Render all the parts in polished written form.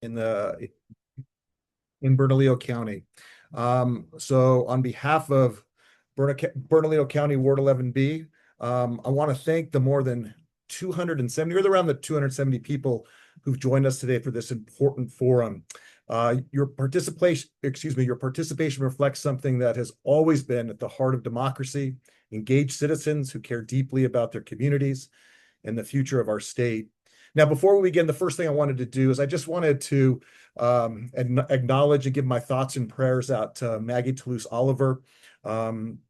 in the in Bernalillo County. So on behalf of Bernalillo County Ward 11B, I want to thank the more than 270 or around the 270 people who've joined us today for this important forum. Your participation reflects something that has always been at the heart of democracy: engaged citizens who care deeply about their communities and the future of our state. Now, before we begin, the first thing I wanted to do is I just wanted to acknowledge and give my thoughts and prayers out to Maggie Toulouse Oliver. Um,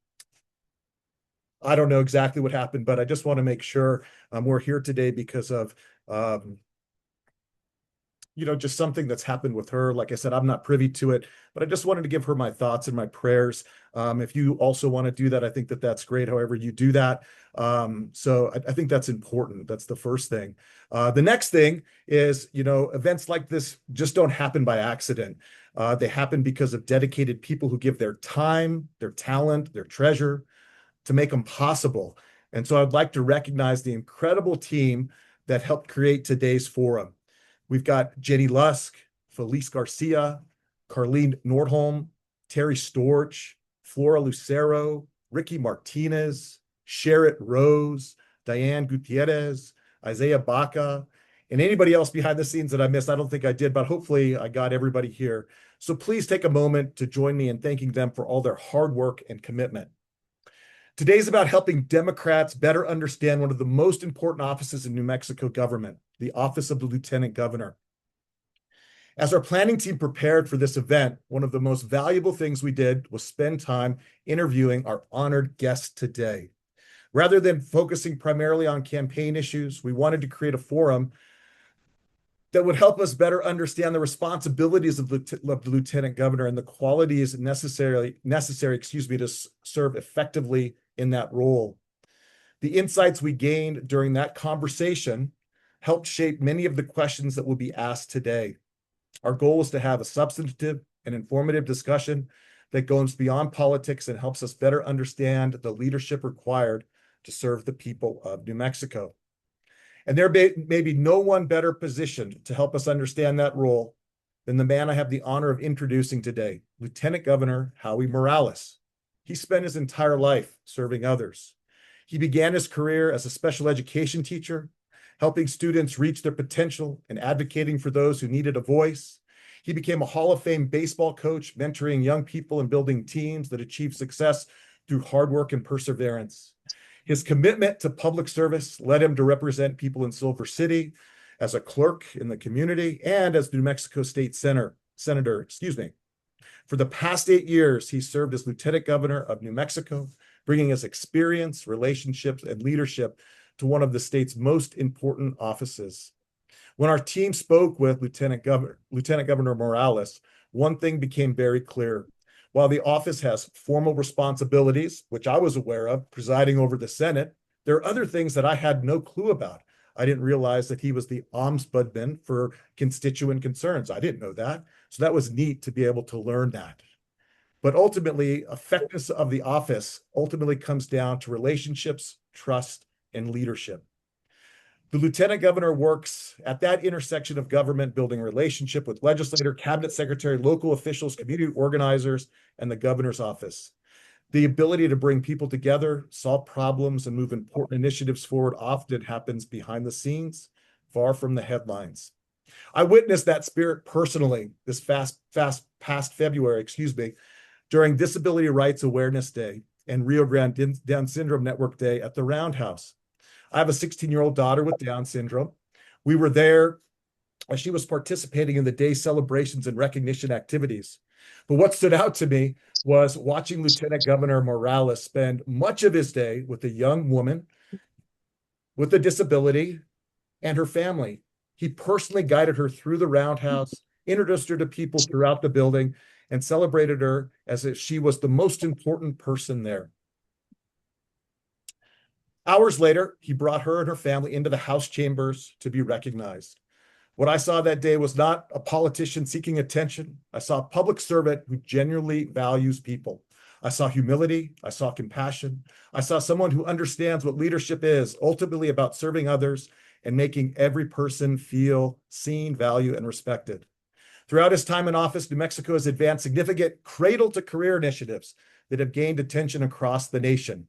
I don't know exactly what happened, but I just want to make sure we're here today because of um, just something that's happened with her. Like I said, I'm not privy to it, but I just wanted to give her my thoughts and my prayers. If you also want to do that, I think that that's great, however you do that. So I think that's important. That's the first thing. The next thing is, events like this just don't happen by accident. They happen because of dedicated people who give their time, their talent, their treasure to make them possible. And so I'd like to recognize the incredible team that helped create today's forum. We've got Jenny Lusk, Felice Garcia, Carlene Nordholm, Terry Storch, Flora Lucero, Ricky Martinez, Sherritt Rose, Diane Gutierrez, Isaiah Baca, and anybody else behind the scenes that I missed. I don't think I did, but hopefully I got everybody here. So please take a moment to join me in thanking them for all their hard work and commitment. Today's about helping Democrats better understand one of the most important offices in New Mexico government, the office of the Lieutenant Governor. As our planning team prepared for this event, one of the most valuable things we did was spend time interviewing our honored guest today. Rather than focusing primarily on campaign issues, we wanted to create a forum that would help us better understand the responsibilities of the Lieutenant Governor and the qualities necessary, to serve effectively in that role. The insights we gained during that conversation helped shape many of the questions that will be asked today. Our goal is to have a substantive and informative discussion that goes beyond politics and helps us better understand the leadership required to serve the people of New Mexico. And there may be no one better positioned to help us understand that role than the man I have the honor of introducing today, Lieutenant Governor Howie Morales. He spent his entire life serving others. He began his career as a special education teacher, helping students reach their potential and advocating for those who needed a voice. He became a Hall of Fame baseball coach, mentoring young people and building teams that achieve success through hard work and perseverance. His commitment to public service led him to represent people in Silver City as a clerk in the community and as New Mexico State Senator. For the past 8 years, he served as Lieutenant Governor of New Mexico, bringing his experience, relationships, and leadership to one of the state's most important offices. When our team spoke with Lieutenant Governor Morales, one thing became very clear. While the office has formal responsibilities, which I was aware of, presiding over the Senate, there are other things that I had no clue about. I didn't realize that he was the ombudsman for constituent concerns. I didn't know that. So that was neat to be able to learn that. But ultimately, effectiveness of the office ultimately comes down to relationships, trust, and leadership. The Lieutenant Governor works at that intersection of government, building relationship with legislator, cabinet secretary, local officials, community organizers, and the governor's office. The ability to bring people together, solve problems, and move important initiatives forward often happens behind the scenes, far from the headlines. I witnessed that spirit personally this past February, during Disability Rights Awareness Day and Rio Grande Down Syndrome Network Day at the Roundhouse. I have a 16-year-old daughter with Down syndrome. We were there as she was participating in the day celebrations and recognition activities. But what stood out to me was watching Lieutenant Governor Morales spend much of his day with a young woman with a disability and her family. He personally guided her through the roundhouse, introduced her to people throughout the building, and celebrated her as if she was the most important person there. Hours later, he brought her and her family into the House chambers to be recognized. What I saw that day was not a politician seeking attention. I saw a public servant who genuinely values people. I saw humility. I saw compassion. I saw someone who understands what leadership is, ultimately about serving others and making every person feel seen, valued, and respected. Throughout his time in office, New Mexico has advanced significant cradle-to-career initiatives that have gained attention across the nation.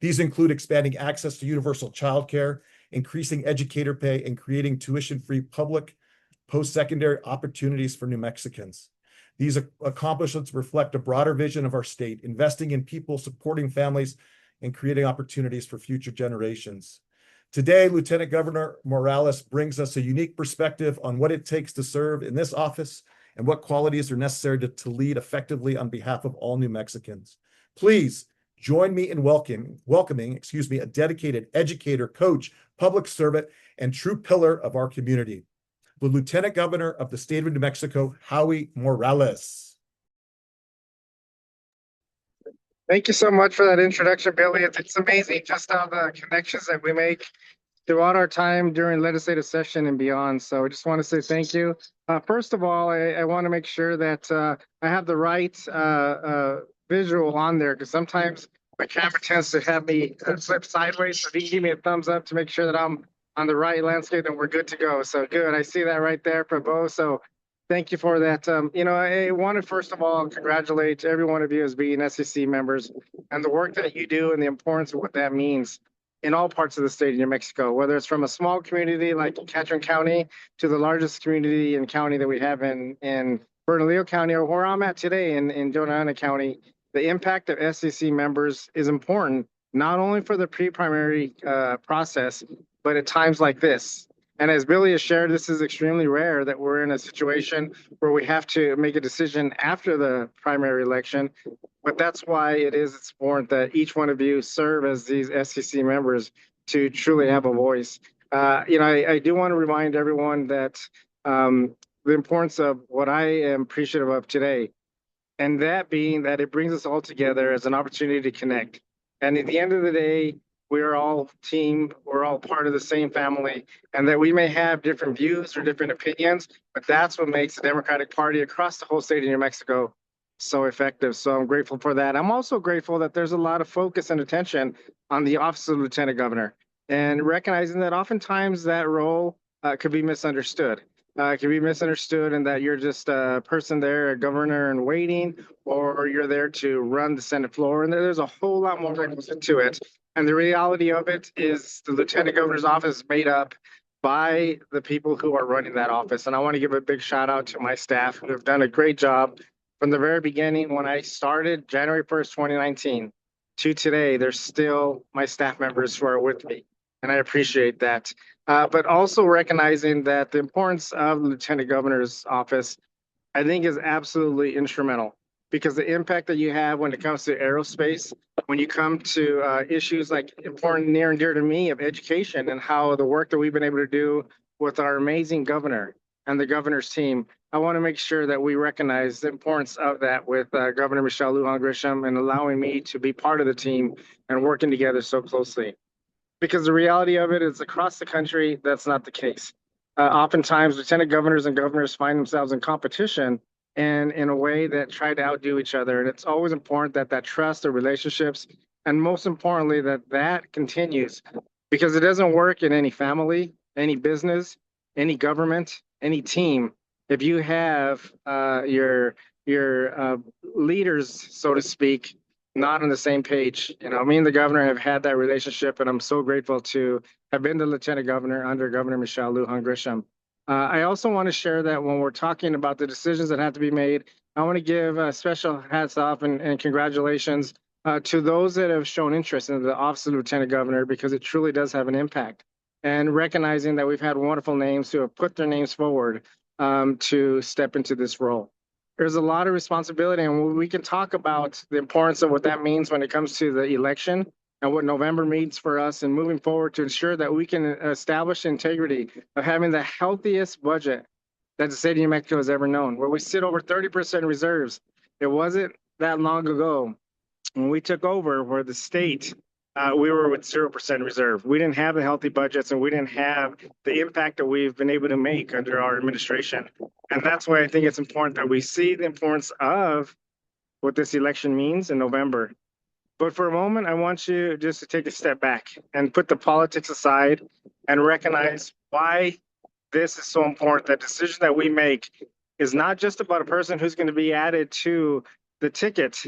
These include expanding access to universal childcare, increasing educator pay, and creating tuition-free public post-secondary opportunities for New Mexicans. These accomplishments reflect a broader vision of our state, investing in people, supporting families, and creating opportunities for future generations. Today, Lieutenant Governor Morales brings us a unique perspective on what it takes to serve in this office and what qualities are necessary to lead effectively on behalf of all New Mexicans. Please join me in welcoming, a dedicated educator, coach, public servant, and true pillar of our community, the Lieutenant Governor of the state of New Mexico, Howie Morales. Thank you so much for that introduction, Billy. It's amazing just how the connections that we make throughout our time during legislative session and beyond. So I just want to say thank you. First of all, I want to make sure that I have the right visual on there, because sometimes my camera tends to have me flip sideways. So if you can give me a thumbs up to make sure that I'm on the right landscape, then we're good to go. So good. I see that right there, Prabhu. So thank you for that. I wanted, first of all, congratulate every one of you as being SEC members and the work that you do and the importance of what that means in all parts of the state of New Mexico, whether it's from a small community like Catron County to the largest community and county that we have in Bernalillo County, or where I'm at today in Johnona County. The impact of SEC members is important, not only for the pre-primary process, but at times like this. And as Billy has shared, this is extremely rare that we're in a situation where we have to make a decision after the primary election. But that's why it's important that each one of you serve as these SEC members to truly have a voice. I do want to remind everyone that the importance of what I am appreciative of today, and that being that it brings us all together as an opportunity to connect. And at the end of the day, we're all team, we're all part of the same family, and that we may have different views or different opinions, but that's what makes the Democratic Party across the whole state of New Mexico so effective. So I'm grateful for that. I'm also grateful that there's a lot of focus and attention on the office of Lieutenant Governor, and recognizing that oftentimes that role could be misunderstood. It can be misunderstood in that you're just a person there, a governor in waiting, or you're there to run the Senate floor. And there's a whole lot more that goes into it. And the reality of it is the Lieutenant Governor's office is made up by the people who are running that office. And I want to give a big shout out to my staff who have done a great job from the very beginning. When I started January 1st, 2019 to today, there's still my staff members who are with me. And I appreciate that. But also recognizing that the importance of the Lieutenant Governor's office, I think, is absolutely instrumental, because the impact that you have when it comes to aerospace, when you come to issues like important, near and dear to me, of education and how the work that we've been able to do with our amazing governor and the governor's team, I want to make sure that we recognize the importance of that with Governor Michelle Lujan Grisham and allowing me to be part of the team and working together so closely. Because the reality of it is, across the country, that's not the case. Oftentimes, lieutenant governors and governors find themselves in competition and in a way that try to outdo each other. And it's always important that that trust, the relationships, and most importantly, that continues, because it doesn't work in any family, any business, any government, any team, if you have your leaders, so to speak, not on the same page. Me and the governor have had that relationship, and I'm so grateful to have been the lieutenant governor under Governor Michelle Lujan Grisham. I also want to share that when we're talking about the decisions that have to be made, I want to give special hats off and congratulations to those that have shown interest in the office of lieutenant governor, because it truly does have an impact. And recognizing that we've had wonderful names who have put their names forward to step into this role. There's a lot of responsibility, and we can talk about the importance of what that means when it comes to the election and what November means for us and moving forward to ensure that we can establish integrity of having the healthiest budget that the state of New Mexico has ever known, where we sit over 30% reserves. It wasn't that long ago when we took over where the state, we were with 0% reserve. We didn't have the healthy budgets, and we didn't have the impact that we've been able to make under our administration. And that's why I think it's important that we see the importance of what this election means in November. But for a moment, I want you just to take a step back and put the politics aside and recognize why this is so important. That decision that we make is not just about a person who's going to be added to the ticket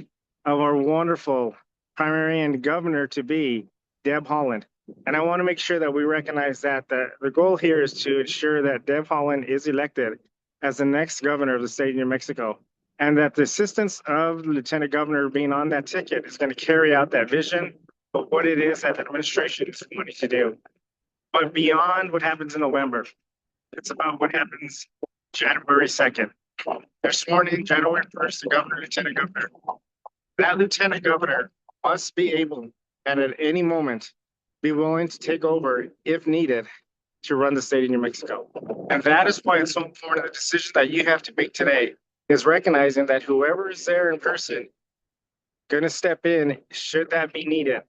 of our wonderful primary and governor to be Deb Haaland. And I want to make sure that we recognize that the goal here is to ensure that Deb Haaland is elected as the next governor of the state of New Mexico, and that the assistance of the lieutenant governor being on that ticket is going to carry out that vision of what it is that the administration is wanting to do. But beyond what happens in November, it's about what happens January 2nd. They're sworn in January 1st, the governor, lieutenant governor. That lieutenant governor must be able, and at any moment, be willing to take over if needed to run the state of New Mexico. And that is why it's so important. The decision that you have to make today is recognizing that whoever is there in person going to step in, should that be needed,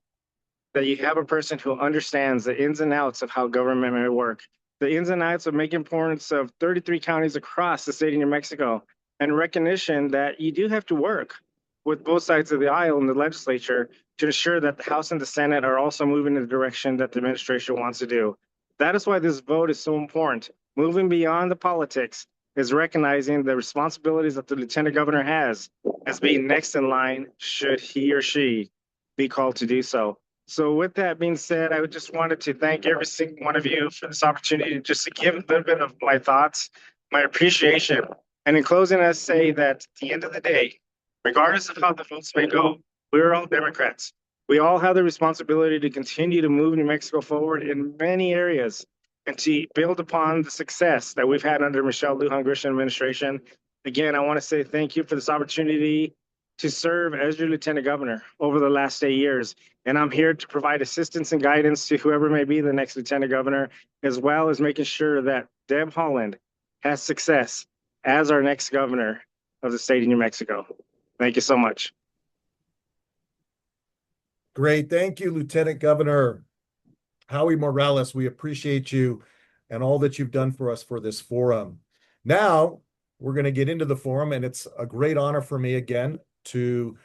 that you have a person who understands the ins and outs of how government may work, the ins and outs of making importance of 33 counties across the state of New Mexico, and recognition that you do have to work with both sides of the aisle in the legislature to ensure that the House and the Senate are also moving in the direction that the administration wants to do. That is why this vote is so important. Moving beyond the politics is recognizing the responsibilities that the lieutenant governor has as being next in line should he or she be called to do so. So with that being said, I just wanted to thank every single one of you for this opportunity just to give a little bit of my thoughts, my appreciation. And in closing, I say that at the end of the day, regardless of how the votes may go, we're all Democrats. We all have the responsibility to continue to move New Mexico forward in many areas and to build upon the success that we've had under Michelle Lujan Grisham administration. Again, I want to say thank you for this opportunity to serve as your lieutenant governor over the last 8 years. And I'm here to provide assistance and guidance to whoever may be the next lieutenant governor, as well as making sure that Deb Haaland has success as our next governor of the state of New Mexico. Thank you so much. Great. Thank you, Lieutenant Governor Howie Morales. We appreciate you and all that you've done for us for this forum. Now, we're going to get into the forum, and it's a great honor for me again to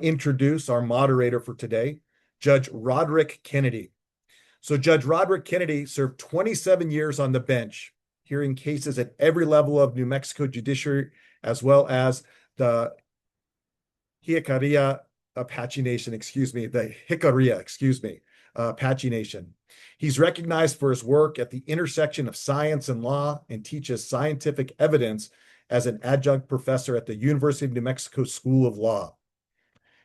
introduce our moderator for today, Judge Roderick Kennedy. So Judge Roderick Kennedy served 27 years on the bench, hearing cases at every level of New Mexico judiciary, as well as the Apache Nation, Apache Nation. He's recognized for his work at the intersection of science and law and teaches scientific evidence as an adjunct professor at the University of New Mexico School of Law.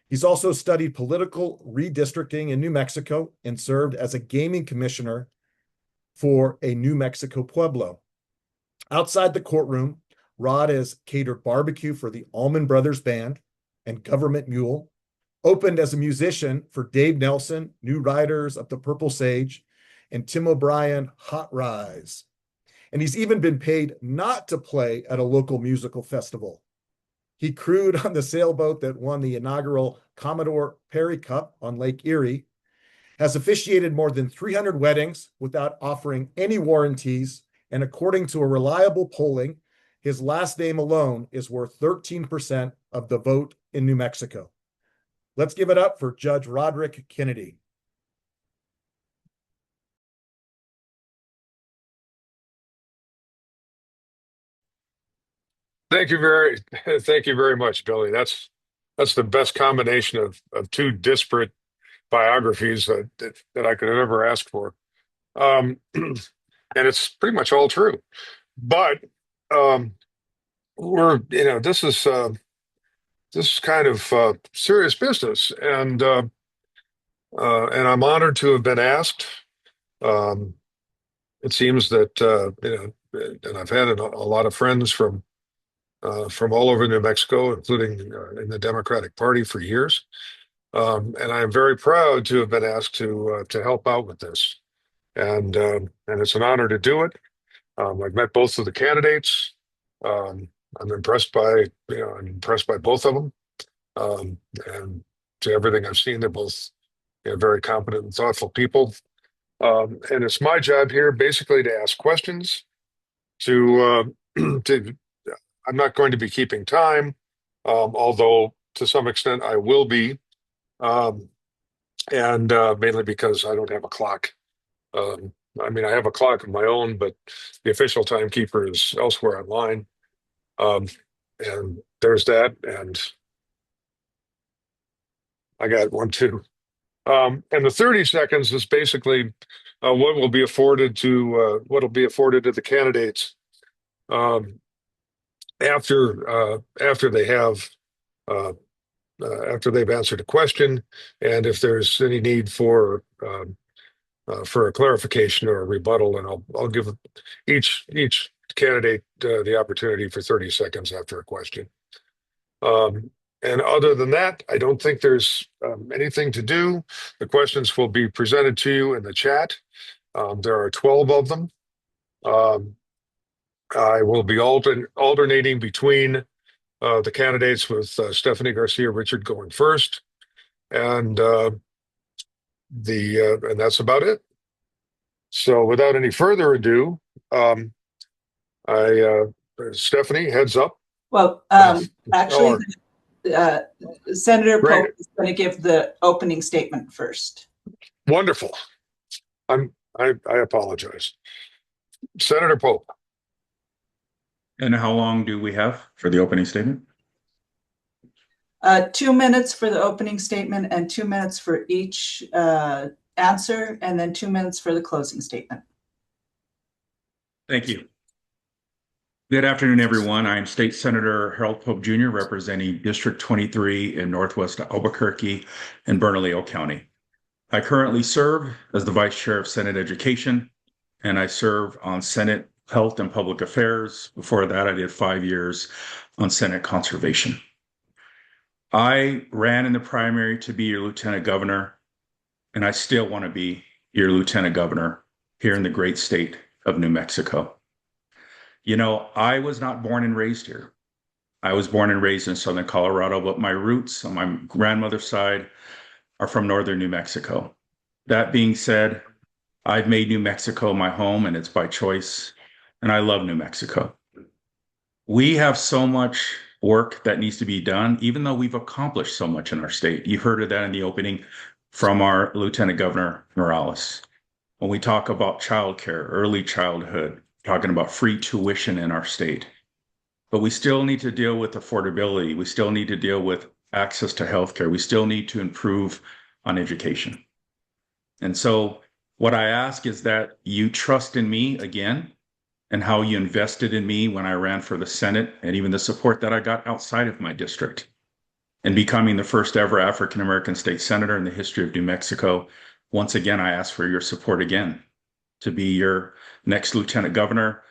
He's also studied political redistricting in New Mexico and served as a gaming commissioner for a New Mexico pueblo. Outside the courtroom, Rod has catered barbecue for the Allman Brothers Band and Government Mule, opened as a musician for Dave Nelson, New Riders of the Purple Sage, and Tim O'Brien, Hot Rise. And he's even been paid not to play at a local musical festival. He crewed on the sailboat that won the inaugural Commodore Perry Cup on Lake Erie, has officiated more than 300 weddings without offering any warranties, and according to a reliable polling, his last name alone is worth 13% of the vote in New Mexico. Let's give it up for Judge Roderick Kennedy. Thank you very much, Billy. That's the best combination of two disparate biographies that I could have ever asked for. And it's pretty much all true. But this is kind of serious business, and I'm honored to have been asked. Um, it seems that and I've had a lot of friends from all over New Mexico, including in the Democratic Party for years. And I'm very proud to have been asked to help out with this, and it's an honor to do it. I've met both of the candidates. Um, I'm impressed by both of them, and to everything I've seen, they're both very competent and thoughtful people. And it's my job here basically to ask questions. To I'm not going to be keeping time, although to some extent I will be, um, and mainly because I don't have a clock. I mean, I have a clock of my own, but the official timekeeper is elsewhere online. Um, and there's that. And I got one too. And the 30 seconds is basically what will be afforded to the candidates um, after they have uh, after they've answered a question, and if there's any need for a clarification or a rebuttal, and I'll give each candidate the opportunity for 30 seconds after a question. And other than that, I don't think there's anything to do. The questions will be presented to you in the chat. There are 12 of them. I will be alternating between the candidates with Stephanie Garcia Richard going first, and and that's about it. So without any further ado, um, Stephanie, heads up. Well, actually, Oh, Senator great. Pope is going to give the opening statement first. Wonderful. I apologize. Senator Pope. And how long do we have for the opening statement? 2 minutes for the opening statement and 2 minutes for each answer, and then 2 minutes for the closing statement. Thank you. Good afternoon, everyone. I am State Senator Harold Pope Jr., representing District 23 in Northwest Albuquerque and Bernalillo County. I currently serve as the Vice Chair of Senate Education, and I serve on Senate Health and Public Affairs. Before that, I did 5 years on Senate Conservation. I ran in the primary to be your Lieutenant Governor, and I still want to be your Lieutenant Governor here in the great state of New Mexico. You know, I was not born and raised here. I was born and raised in Southern Colorado, but my roots on my grandmother's side are from Northern New Mexico. That being said, I've made New Mexico my home, and it's by choice, and I love New Mexico. We have so much work that needs to be done, even though we've accomplished so much in our state. You heard of that in the opening from our Lieutenant Governor Morales. When we talk about childcare, early childhood, talking about free tuition in our state. But we still need to deal with affordability. We still need to deal with access to healthcare. We still need to improve on education. And so what I ask is that you trust in me again, and how you invested in me when I ran for the Senate, and even the support that I got outside of my district. And becoming the first ever African-American state senator in the history of New Mexico, once again, I ask for your support again to be your next Lieutenant Governor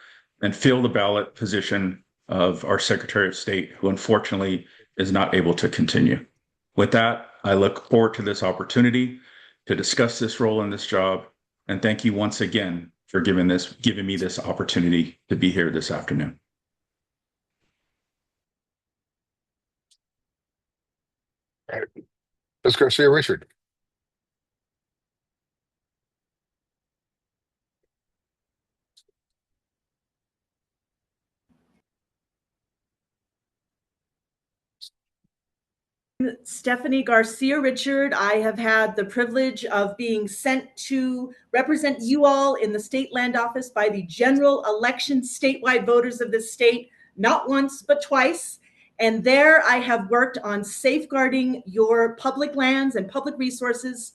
and fill the ballot position of our Secretary of State, who unfortunately is not able to continue. With that, I look forward to this opportunity to discuss this role in this job. And thank you once again for giving me this opportunity to be here this afternoon. All right. Ms. Garcia Richard. Stephanie Garcia Richard. I have had the privilege of being sent to represent you all in the state land office by the general election statewide voters of this state, not once, but twice. And there I have worked on safeguarding your public lands and public resources,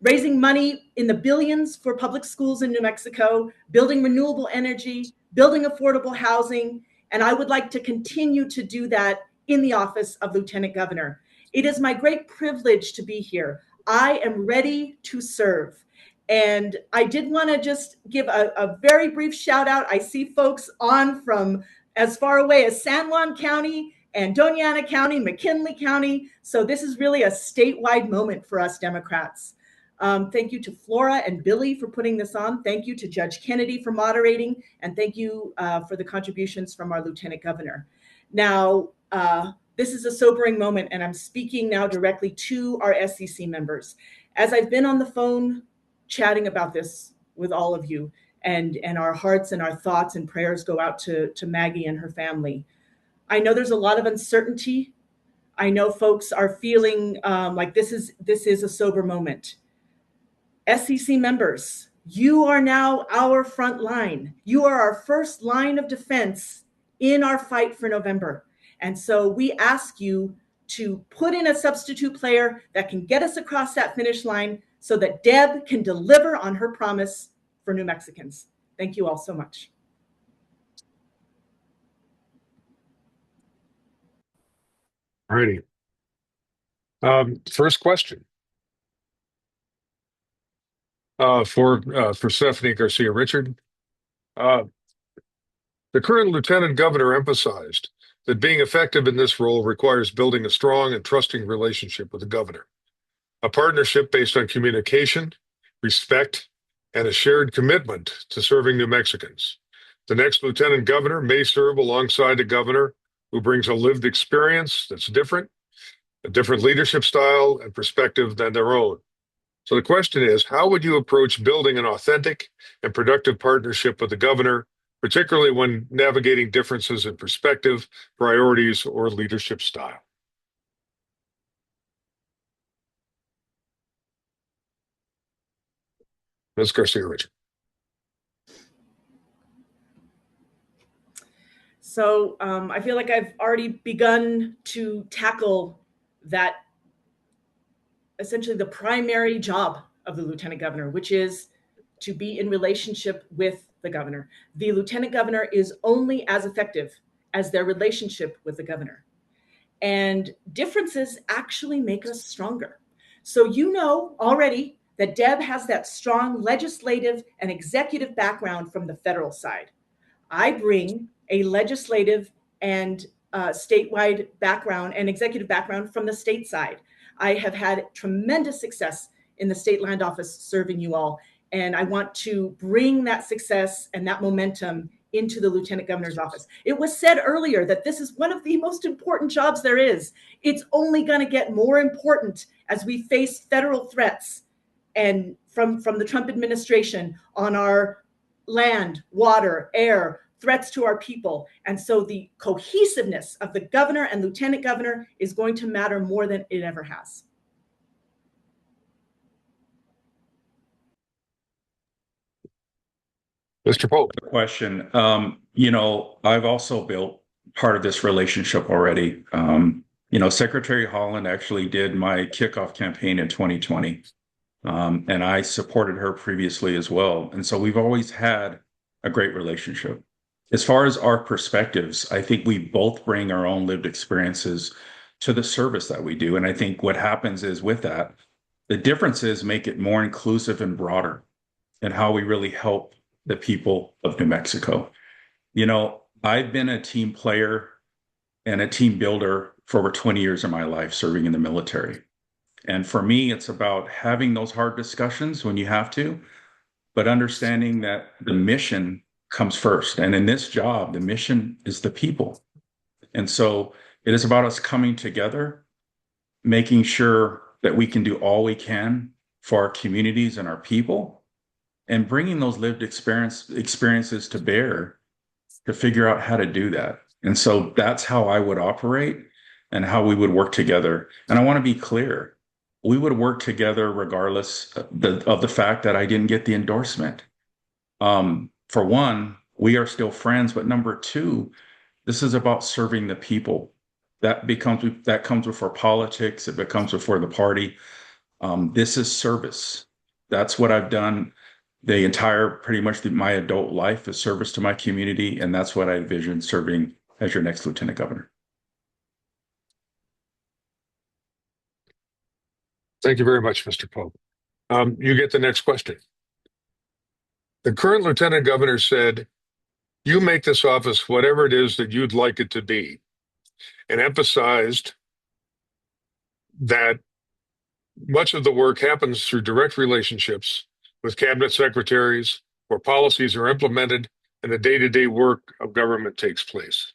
raising money in the billions for public schools in New Mexico, building renewable energy, building affordable housing. And I would like to continue to do that in the office of Lieutenant Governor. It is my great privilege to be here. I am ready to serve. And I did want to just give a very brief shout out. I see folks on from as far away as San Juan County and Doña Ana County, McKinley County. So this is really a statewide moment for us Democrats. Thank you to Flora and Billy for putting this on. Thank you to Judge Kennedy for moderating. And thank you for the contributions from our Lieutenant Governor. Now, this is a sobering moment, and I'm speaking now directly to our SEC members. As I've been on the phone chatting about this with all of you, and our hearts and our thoughts and prayers go out to Maggie and her family. I know there's a lot of uncertainty. I know folks are feeling like this is a sober moment. SEC members, you are now our front line. You are our first line of defense in our fight for November. And so we ask you to put in a substitute player that can get us across that finish line so that Deb can deliver on her promise for New Mexicans. Thank you all so much. All righty. First question. For Stephanie Garcia Richard. The current lieutenant governor emphasized that being effective in this role requires building a strong and trusting relationship with the governor, a partnership based on communication, respect, and a shared commitment to serving New Mexicans. The next lieutenant governor may serve alongside a governor who brings a lived experience that's different, a different leadership style and perspective than their own. So the question is, how would you approach building an authentic and productive partnership with the governor, particularly when navigating differences in perspective, priorities, or leadership style? Ms. Garcia Richard. So I feel like I've already begun to tackle that, essentially the primary job of the lieutenant governor, which is to be in relationship with the governor. The lieutenant governor is only as effective as their relationship with the governor. And differences actually make us stronger. So you know already that Deb has that strong legislative and executive background from the federal side. I bring a legislative and statewide background and executive background from the state side. I have had tremendous success in the state land office serving you all, and I want to bring that success and that momentum into the lieutenant governor's office. It was said earlier that this is one of the most important jobs there is. It's only going to get more important as we face federal threats and from the Trump administration on our land, water, air, threats to our people. And so the cohesiveness of the governor and lieutenant governor is going to matter more than it ever has. Mr. Pope. Question. I've also built part of this relationship already. Secretary Holland actually did my kickoff campaign in 2020. And I supported her previously as well. And so we've always had a great relationship. As far as our perspectives, I think we both bring our own lived experiences to the service that we do. And I think what happens is with that, the differences make it more inclusive and broader in how we really help the people of New Mexico. I've been a team player and a team builder for over 20 years of my life serving in the military. And for me, it's about having those hard discussions when you have to, but understanding that the mission comes first. And in this job, the mission is the people. And so it is about us coming together, making sure that we can do all we can for our communities and our people, and bringing those lived experiences to bear to figure out how to do that. And so that's how I would operate and how we would work together. And I want to be clear, we would work together regardless of the fact that I didn't get the endorsement. For one, we are still friends, but number two, this is about serving the people. That comes before politics. It becomes before the party. This is service. That's what I've done the entire, pretty much my adult life, is service to my community. And that's what I envision serving as your next lieutenant governor. Thank you very much, Mr. Pope. You get the next question. The current lieutenant governor said, "You make this office whatever it is that you'd like it to be," and emphasized that much of the work happens through direct relationships with cabinet secretaries, where policies are implemented and the day-to-day work of government takes place.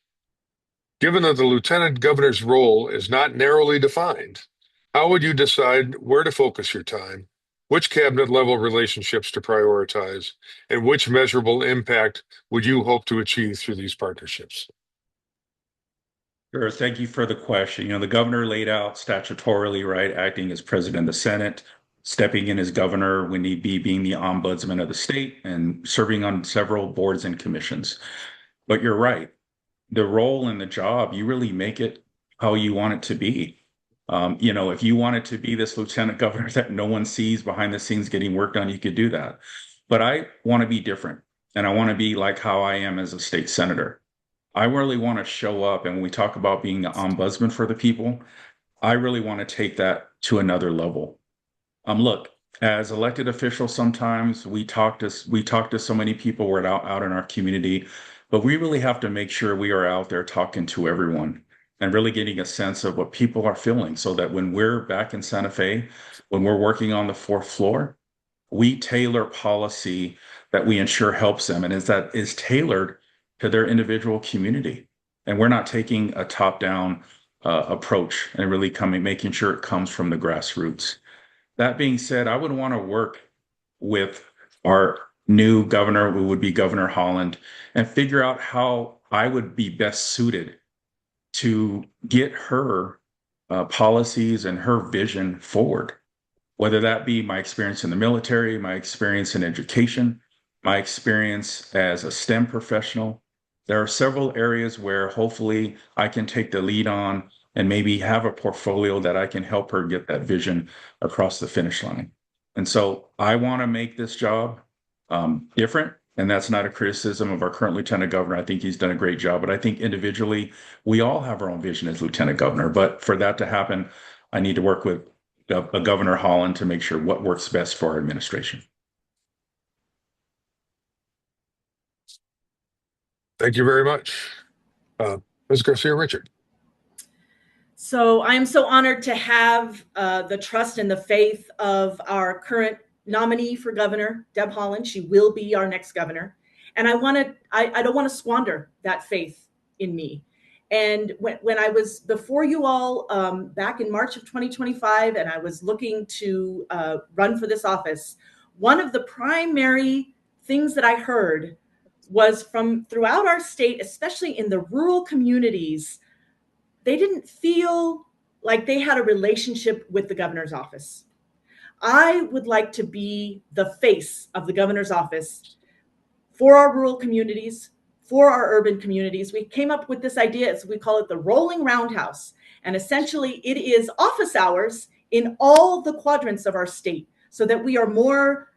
Given that the lieutenant governor's role is not narrowly defined, how would you decide where to focus your time, which cabinet level relationships to prioritize, and which measurable impact would you hope to achieve through these partnerships? Sure. Thank you for the question. The governor laid out statutorily, right, acting as president of the Senate, stepping in as governor when need be, being the ombudsman of the state, and serving on several boards and commissions. But you're right. the role and the job, you really make it how you want it to be. If you wanted to be this lieutenant governor that no one sees behind the scenes getting work done, you could do that. But I want to be different, and I want to be like how I am as a state senator. I really want to show up, and when we talk about being the ombudsman for the people, I really want to take that to another level. Look, as elected officials, sometimes we talk to so many people. We're out in our community, but we really have to make sure we are out there talking to everyone and really getting a sense of what people are feeling, so that when we're back in Santa Fe, when we're working on the fourth floor, we tailor policy that we ensure helps them and is tailored to their individual community. And we're not taking a top-down approach and really making sure it comes from the grassroots. That being said, I would want to work with our new governor, who would be Governor Holland, and figure out how I would be best suited to get her policies and her vision forward, whether that be my experience in the military, my experience in education, my experience as a STEM professional. There are several areas where hopefully I can take the lead on and maybe have a portfolio that I can help her get that vision across the finish line. And so I want to make this job different. And that's not a criticism of our current lieutenant governor. I think he's done a great job. But I think individually, we all have our own vision as lieutenant governor. But for that to happen, I need to work with Governor Holland to make sure what works best for our administration. Thank you very much. Ms. Garcia Richard. So I am so honored to have the trust and the faith of our current nominee for governor, Deb Haaland. She will be our next governor. And I don't want to squander that faith in me. And when I was before you all back in March of 2025, and I was looking to run for this office, one of the primary things that I heard was from throughout our state, especially in the rural communities, they didn't feel like they had a relationship with the governor's office. I would like to be the face of the governor's office for our rural communities, for our urban communities. We came up with this idea, as we call it, the rolling roundhouse. And essentially it is office hours in all the quadrants of our state so that we are more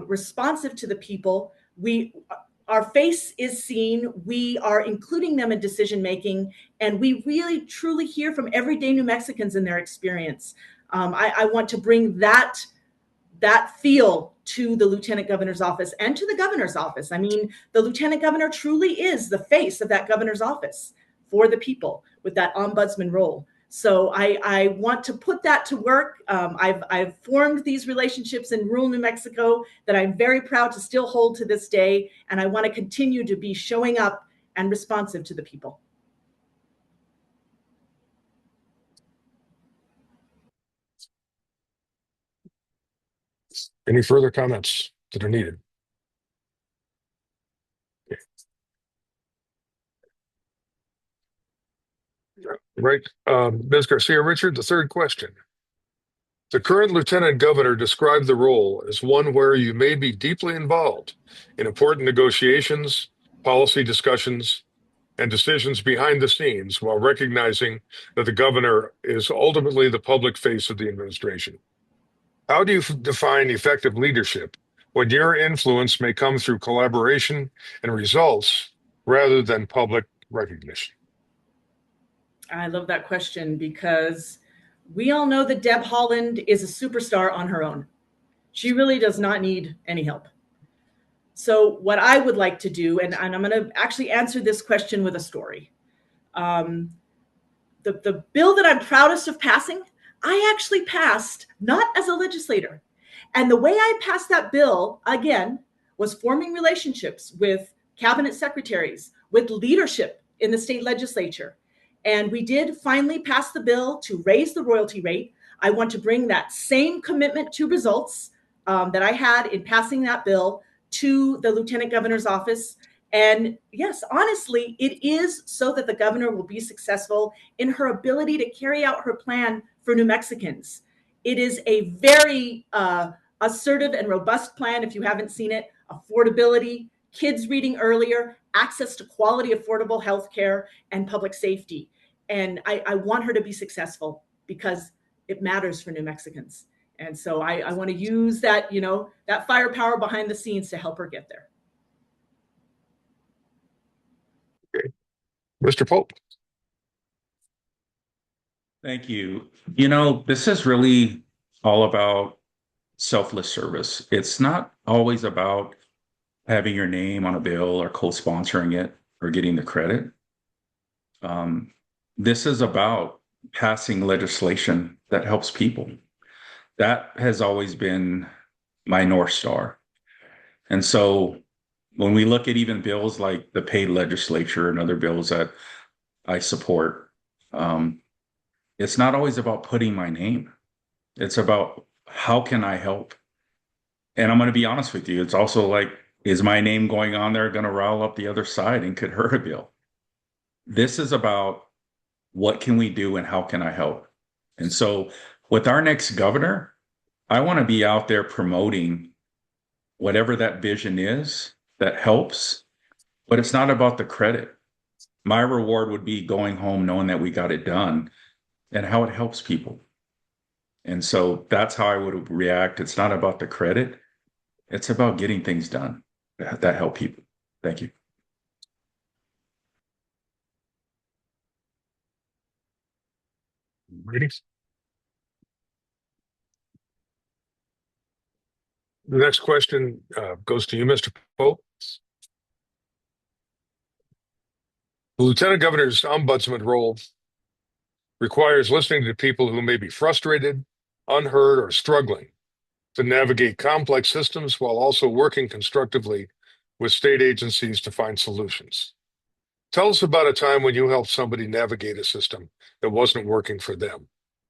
responsive to the people. Our face is seen, we are including them in decision making, and we really truly hear from everyday New Mexicans in their experience. I want to bring that feel to the lieutenant governor's office and to the governor's office. I mean, the lieutenant governor truly is the face of that governor's office for the people with that ombudsman role. So I want to put that to work. I've formed these relationships in rural New Mexico that I'm very proud to still hold to this day. And I want to continue to be showing up and responsive to the people. Any further comments that are needed? Okay. Right. Ms. Garcia Richard, the third question. The current lieutenant governor described the role as one where you may be deeply involved in important negotiations, policy discussions, and decisions behind the scenes, while recognizing that the governor is ultimately the public face of the administration. How do you define effective leadership when your influence may come through collaboration and results rather than public recognition? I love that question because we all know that Deb Haaland is a superstar on her own. She really does not need any help. So what I would like to do, and I'm going to actually answer this question with a story. The bill that I'm proudest of passing, I actually passed not as a legislator. And the way I passed that bill, again, was forming relationships with cabinet secretaries, with leadership in the state legislature. And we did finally pass the bill to raise the royalty rate. I want to bring that same commitment to results that I had in passing that bill to the lieutenant governor's office. And yes, honestly, it is so that the governor will be successful in her ability to carry out her plan for New Mexicans. It is a very assertive and robust plan. If you haven't seen it, affordability, kids reading earlier, access to quality, affordable healthcare and public safety. And I want her to be successful because it matters for New Mexicans. And so I want to use that, that firepower behind the scenes to help her get there. Okay. Mr. Pope. Thank you. This is really all about selfless service. It's not always about having your name on a bill or co-sponsoring it or getting the credit. This is about passing legislation that helps people. That has always been my North Star. And so when we look at even bills like the paid legislature and other bills that I support, it's not always about putting my name. It's about how can I help? And I'm going to be honest with you. It's also like, is my name going on there going to rile up the other side and could hurt a bill? This is about what can we do and how can I help? And so with our next governor, I want to be out there promoting whatever that vision is that helps, but it's not about the credit. My reward would be going home knowing that we got it done and how it helps people. And so that's how I would react. It's not about the credit. It's about getting things done that help people. Thank you. Ready? The next question goes to you, Mr. Pope. The Lieutenant Governor's ombudsman role requires listening to people who may be frustrated, unheard, or struggling to navigate complex systems while also working constructively with state agencies to find solutions. Tell us about a time when you helped somebody navigate a system that wasn't working for them.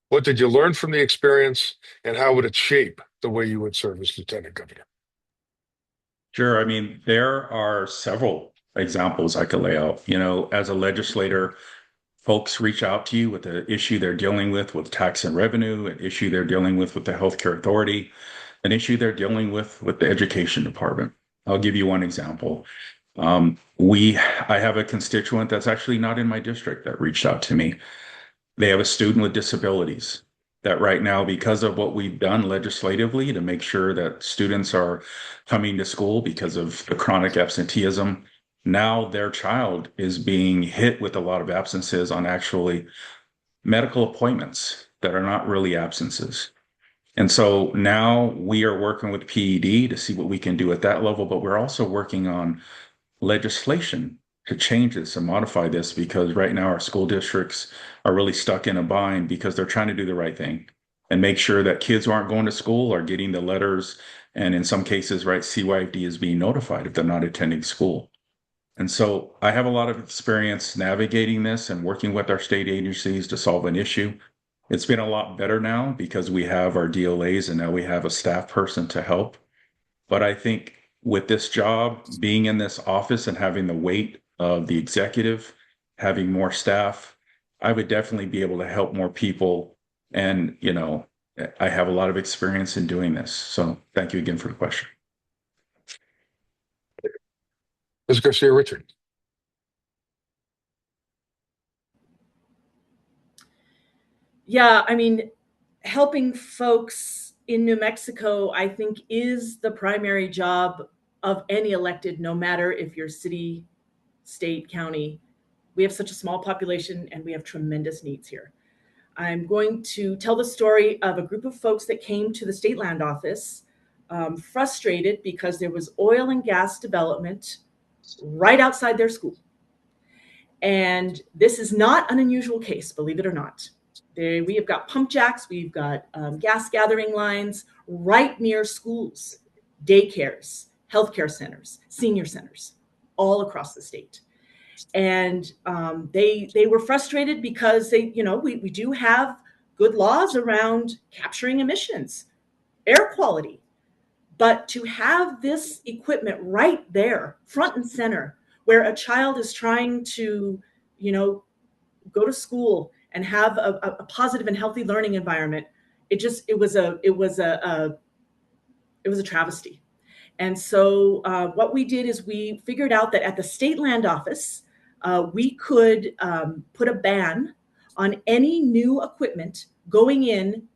What did you learn from the experience, and how would it shape the way you would serve as Lieutenant Governor? Sure. I mean, there are several examples I could lay out. As a legislator, folks reach out to you with an issue they're dealing with tax and revenue, an issue they're dealing with the healthcare authority, an issue they're dealing with the education department. I'll give you one example. I have a constituent that's actually not in my district that reached out to me. They have a student with disabilities that right now, because of what we've done legislatively to make sure that students are coming to school because of the chronic absenteeism, now their child is being hit with a lot of absences on actually medical appointments that are not really absences. And so now we are working with PED to see what we can do at that level, but we're also working on legislation to change this and modify this, because right now our school districts are really stuck in a bind because they're trying to do the right thing and make sure that kids who aren't going to school are getting the letters. And in some cases, right, CYFD is being notified if they're not attending school. And so I have a lot of experience navigating this and working with our state agencies to solve an issue. It's been a lot better now because we have our DLAs and now we have a staff person to help. But I think with this job, being in this office and having the weight of the executive, having more staff, I would definitely be able to help more people. And, I have a lot of experience in doing this. So thank you again for the question. Ms. Garcia Richard. Yeah, I mean, helping folks in New Mexico, I think, is the primary job of any elected, no matter if you're city, state, county. We have such a small population and we have tremendous needs here. I'm going to tell the story of a group of folks that came to the state land office, frustrated because there was oil and gas development right outside their school. And this is not an unusual case, believe it or not. We have got pump jacks, we've got gas gathering lines right near schools, daycares, healthcare centers, senior centers, all across the state. And they were frustrated because we do have good laws around capturing emissions, air quality, but to have this equipment right there, front and center, where a child is trying to, go to school and have a positive and healthy learning environment, it was a travesty. And so what we did is we figured out that at the state land office, we could put a ban on any new equipment going in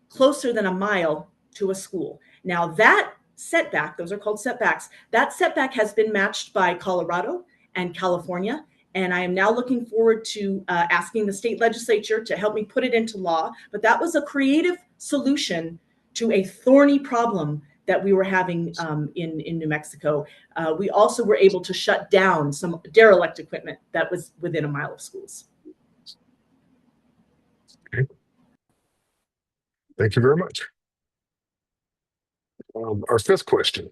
closer than a mile to a school. Now that setback, those are called setbacks, that setback has been matched by Colorado and California. And I am now looking forward to asking the state legislature to help me put it into law. But that was a creative solution to a thorny problem that we were having in New Mexico. We also were able to shut down some derelict equipment that was within a mile of schools. Okay. Thank you very much. Our fifth question,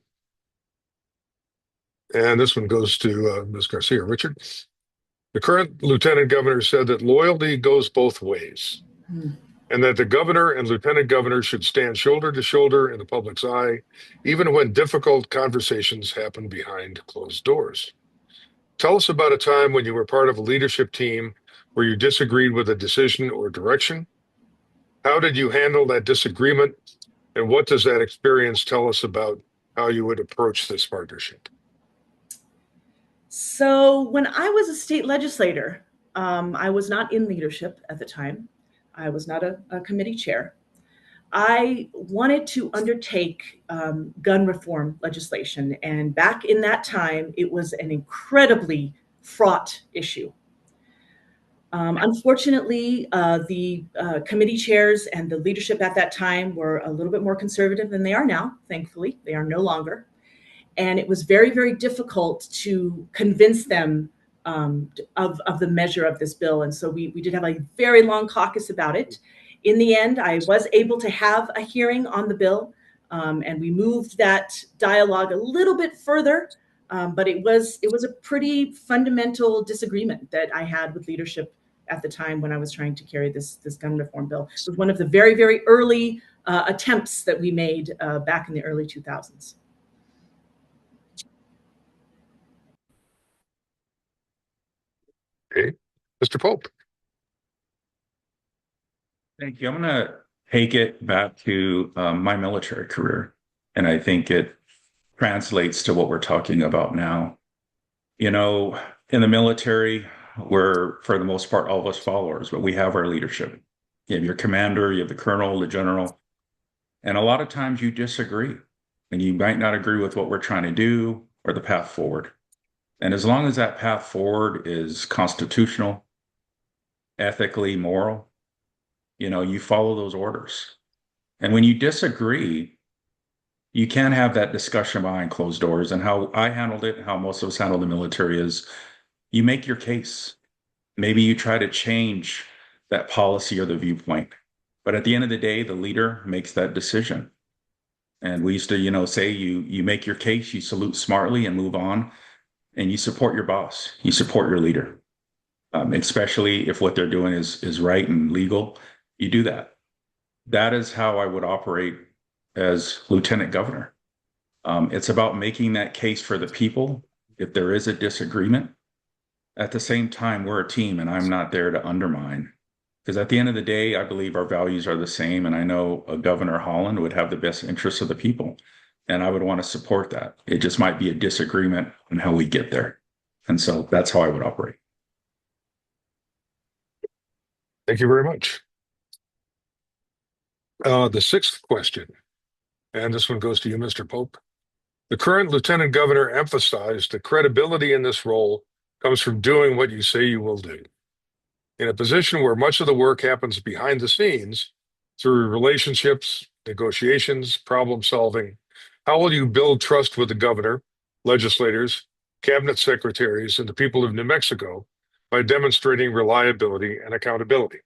and this one goes to Ms. Garcia. Richard, the current lieutenant governor said that loyalty goes both ways, and that the governor and lieutenant governor should stand shoulder to shoulder in the public's eye, even when difficult conversations happen behind closed doors. Tell us about a time when you were part of a leadership team where you disagreed with a decision or direction. How did you handle that disagreement? And what does that experience tell us about how you would approach this partnership? So when I was a state legislator, I was not in leadership at the time. I was not a committee chair. I wanted to undertake gun reform legislation. And back in that time, it was an incredibly fraught issue. Unfortunately, the committee chairs and the leadership at that time were a little bit more conservative than they are now. Thankfully, they are no longer. And it was very, very difficult to convince them of the measure of this bill. And so we did have a very long caucus about it. In the end, I was able to have a hearing on the bill, and we moved that dialogue a little bit further. But it was a pretty fundamental disagreement that I had with leadership at the time when I was trying to carry this gun reform bill. It was one of the very, very early attempts that we made back in the early 2000s. Okay, Mr. Pope. Thank you. I'm going to take it back to my military career, and I think it translates to what we're talking about now. You know, in the military, we're, for the most part, all of us followers, but we have our leadership. You have your commander, you have the colonel, the general, and a lot of times you disagree, and you might not agree with what we're trying to do or the path forward. And as long as that path forward is constitutional, ethically, moral, you know, you follow those orders. And when you disagree, you can have that discussion behind closed doors. And how I handled it, how most of us handle the military, is you make your case. Maybe you try to change that policy or the viewpoint. But at the end of the day, the leader makes that decision. And we used to, you know, say you make your case, you salute smartly and move on, and you support your boss, you support your leader. Especially if what they're doing is right and legal, you do that. That is how I would operate as lieutenant governor. It's about making that case for the people if there is a disagreement. At the same time, we're a team, and I'm not there to undermine. Because at the end of the day, I believe our values are the same, and I know Governor Holland would have the best interests of the people, and I would want to support that. It just might be a disagreement on how we get there. And so that's how I would operate. Thank you very much. The sixth question, and this one goes to you, Mr. Pope. The current lieutenant governor emphasized that credibility in this role comes from doing what you say you will do. In a position where much of the work happens behind the scenes through relationships, negotiations, problem solving, how will you build trust with the governor, legislators, cabinet secretaries, and the people of New Mexico by demonstrating reliability and accountability?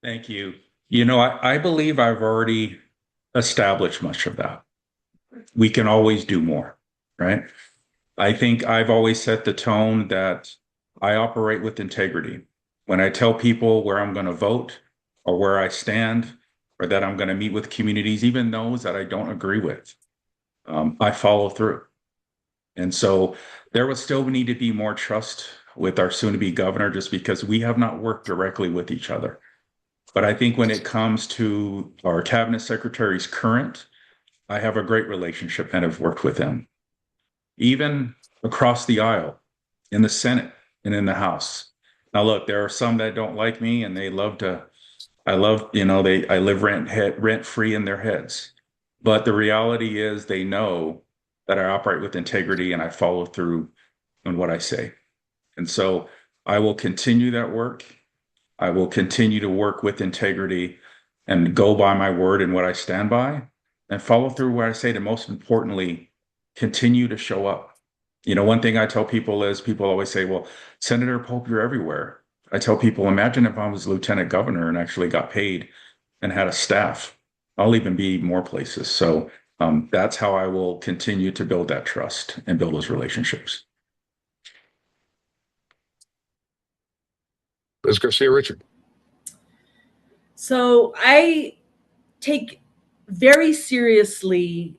Thank you. You know, I believe I've already established much of that. We can always do more, right? I think I've always set the tone that I operate with integrity. When I tell people where I'm going to vote or where I stand, or that I'm going to meet with communities, even those that I don't agree with, I follow through. And so there would still need to be more trust with our soon-to-be governor, just because we have not worked directly with each other. But I think when it comes to our cabinet secretaries current, I have a great relationship and have worked with them, even across the aisle in the Senate and in the House. Now, look, there are some that don't like me and they love to, I love, I live rent free in their heads. But the reality is they know that I operate with integrity and I follow through on what I say. And so I will continue that work. I will continue to work with integrity and go by my word and what I stand by and follow through what I say. And most importantly, continue to show up. One thing I tell people is people always say, well, Senator Pope, you're everywhere. I tell people, imagine if I was lieutenant governor and actually got paid and had a staff. I'll even be more places. So that's how I will continue to build that trust and build those relationships. Ms. Garcia Richard. So I take very seriously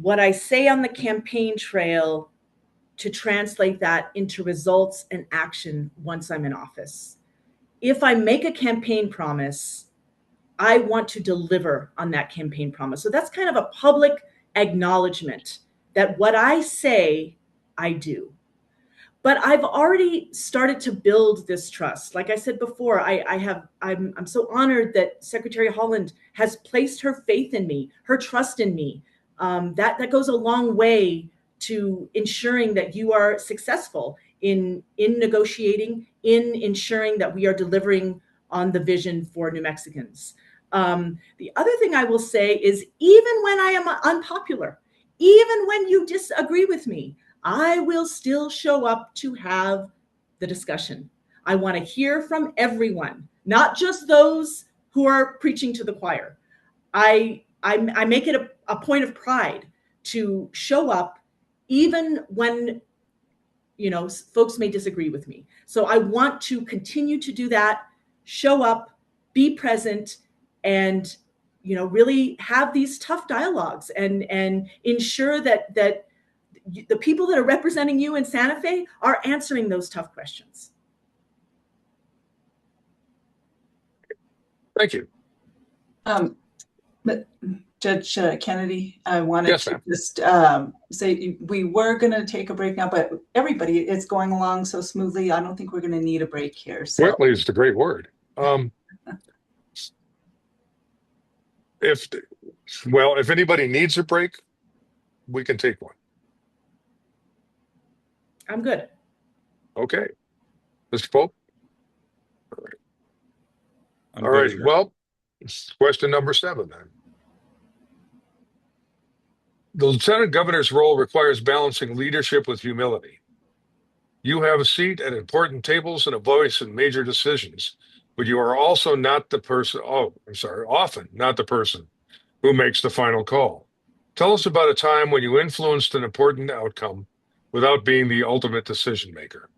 what I say on the campaign trail to translate that into results and action once I'm in office. If I make a campaign promise, I want to deliver on that campaign promise. So that's kind of a public acknowledgement that what I say, I do. But I've already started to build this trust. Like I said before, I'm so honored that Secretary Holland has placed her faith in me, her trust in me. That goes a long way to ensuring that you are successful in negotiating, in ensuring that we are delivering on the vision for New Mexicans. The other thing I will say is, even when I am unpopular, even when you disagree with me, I will still show up to have the discussion. I want to hear from everyone, not just those who are preaching to the choir. I make it a point of pride to show up even when folks may disagree with me. So I want to continue to do that, show up, be present, and really have these tough dialogues and ensure that the people that are representing you in Santa Fe are answering those tough questions. Thank you. But Judge Kennedy, I wanted Yes, to ma'am. just say we were going to take a break now, but everybody, it's going along so smoothly. I don't think we're going to need a break here. So Quickly is the great word. If anybody needs a break, we can take one. I'm good. Okay. Mr. Pope? I'm All good right. here. Well, question number 7 then. The lieutenant governor's role requires balancing leadership with humility. You have a seat at important tables and a voice in major decisions, but you are also not the person, often not the person who makes the final call. Tell us about a time when you influenced an important outcome without being the ultimate decision maker.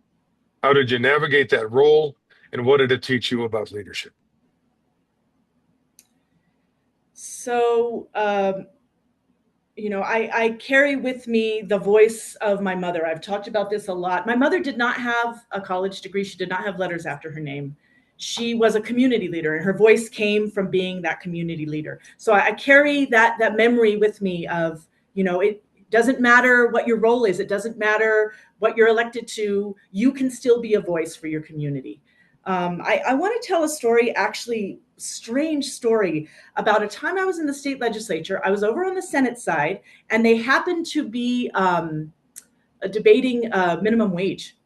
How did you navigate that role, and what did it teach you about leadership? So, I carry with me the voice of my mother. I've talked about this a lot. My mother did not have a college degree. She did not have letters after her name. She was a community leader, and her voice came from being that community leader. So I carry that memory with me of, it doesn't matter what your role is. It doesn't matter what you're elected to. You can still be a voice for your community. I want to tell a story, actually, strange story about a time I was in the state legislature. I was over on the Senate side, and they happened to be debating minimum wage.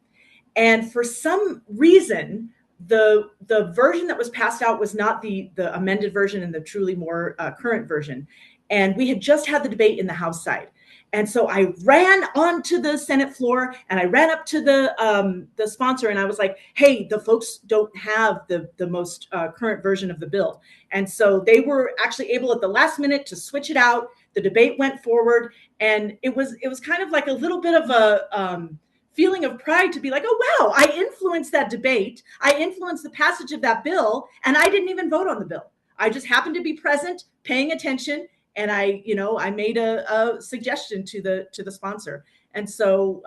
And for some reason, the version that was passed out was not the amended version and the truly more current version. And we had just had the debate in the House side. And so I ran onto the Senate floor and I ran up to the sponsor and I was like, hey, the folks don't have the most current version of the bill. And so they were actually able at the last minute to switch it out. The debate went forward, and it was kind of like a little bit of a feeling of pride to be like, oh, wow, I influenced that debate. I influenced the passage of that bill, and I didn't even vote on the bill. I just happened to be present, paying attention, and I made a suggestion to the sponsor. And so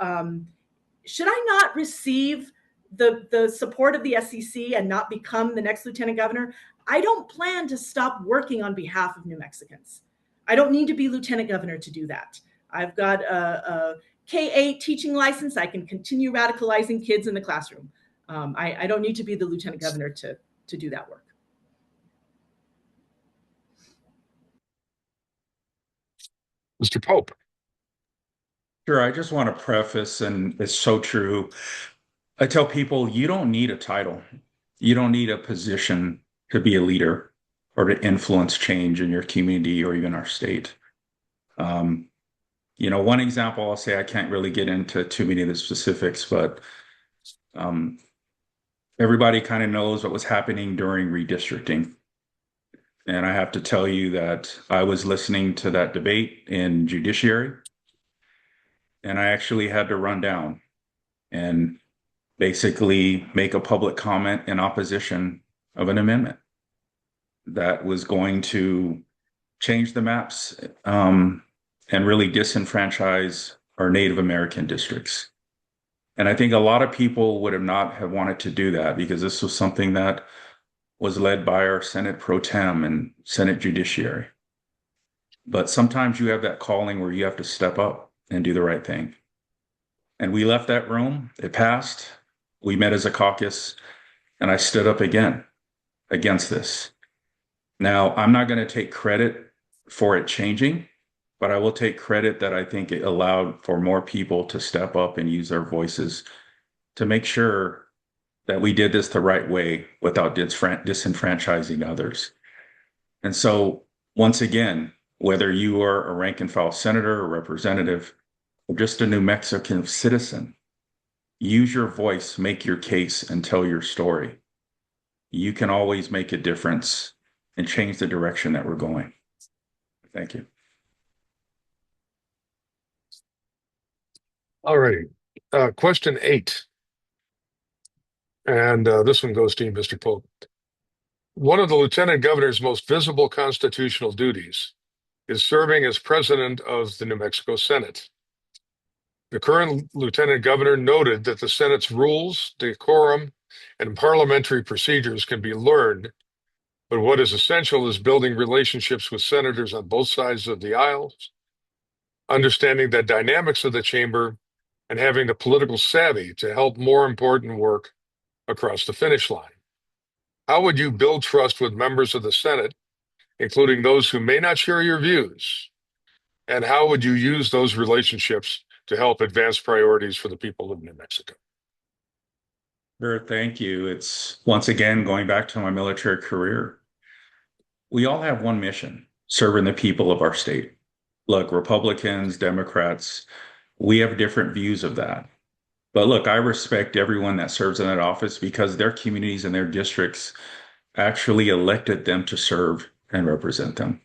should I not receive the support of the SEC and not become the next lieutenant governor, I don't plan to stop working on behalf of New Mexicans. I don't need to be lieutenant governor to do that. I've got a K-8 teaching license. I can continue radicalizing kids in the classroom. I don't need to be the lieutenant governor to do that work. Mr. Pope. Sure, I just want to preface, and it's so true. I tell people you don't need a title. You don't need a position to be a leader or to influence change in your community or even our state. One example I'll say, I can't really get into too many of the specifics, but everybody kind of knows what was happening during redistricting. And I have to tell you that I was listening to that debate in judiciary, and I actually had to run down and basically make a public comment in opposition of an amendment that was going to change the maps and really disenfranchise our Native American districts. And I think a lot of people would have not have wanted to do that because this was something that was led by our Senate Pro Tem and Senate Judiciary. But sometimes you have that calling where you have to step up and do the right thing. And we left that room, it passed, we met as a caucus, and I stood up again against this. Now, I'm not going to take credit for it changing, but I will take credit that I think it allowed for more people to step up and use their voices to make sure that we did this the right way without disenfranchising others. And so, once again, whether you are a rank and file senator or representative, or just a New Mexican citizen, use your voice, make your case, and tell your story. You can always make a difference and change the direction that we're going. Thank you. All right. Question 8. And this one goes to you, Mr. Pope. One of the lieutenant governor's most visible constitutional duties is serving as president of the New Mexico Senate. The current lieutenant governor noted that the Senate's rules, decorum, and parliamentary procedures can be learned, but what is essential is building relationships with senators on both sides of the aisle, understanding the dynamics of the chamber, and having the political savvy to help more important work across the finish line. How would you build trust with members of the Senate, including those who may not share your views? And how would you use those relationships to help advance priorities for the people of New Mexico? Sure, thank you. It's once again going back to my military career. We all have one mission, serving the people of our state. Look, Republicans, Democrats, we have different views of that. But look, I respect everyone that serves in that office because their communities and their districts actually elected them to serve and represent them.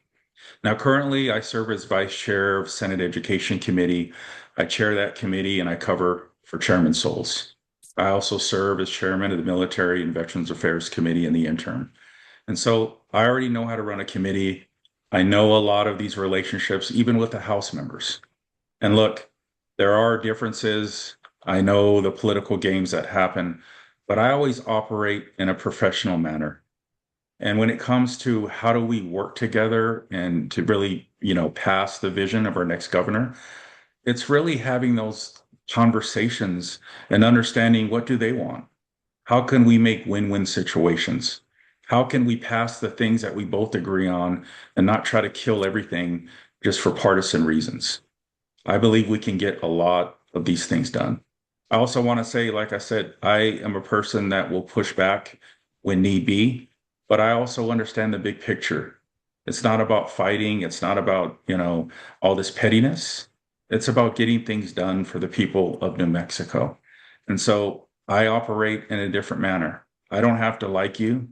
Now, currently, I serve as vice chair of Senate Education Committee. I chair that committee and I cover for Chairman Souls. I also serve as chairman of the Military and Veterans Affairs Committee in the interim. And so I already know how to run a committee. I know a lot of these relationships, even with the House members. And look, there are differences. I know the political games that happen, but I always operate in a professional manner. And when it comes to how do we work together and to really, pass the vision of our next governor, it's really having those conversations and understanding what do they want? How can we make win-win situations? How can we pass the things that we both agree on and not try to kill everything just for partisan reasons? I believe we can get a lot of these things done. I also want to say, like I said, I am a person that will push back when need be, but I also understand the big picture. It's not about fighting. It's not about, all this pettiness. It's about getting things done for the people of New Mexico. And so I operate in a different manner. I don't have to like you.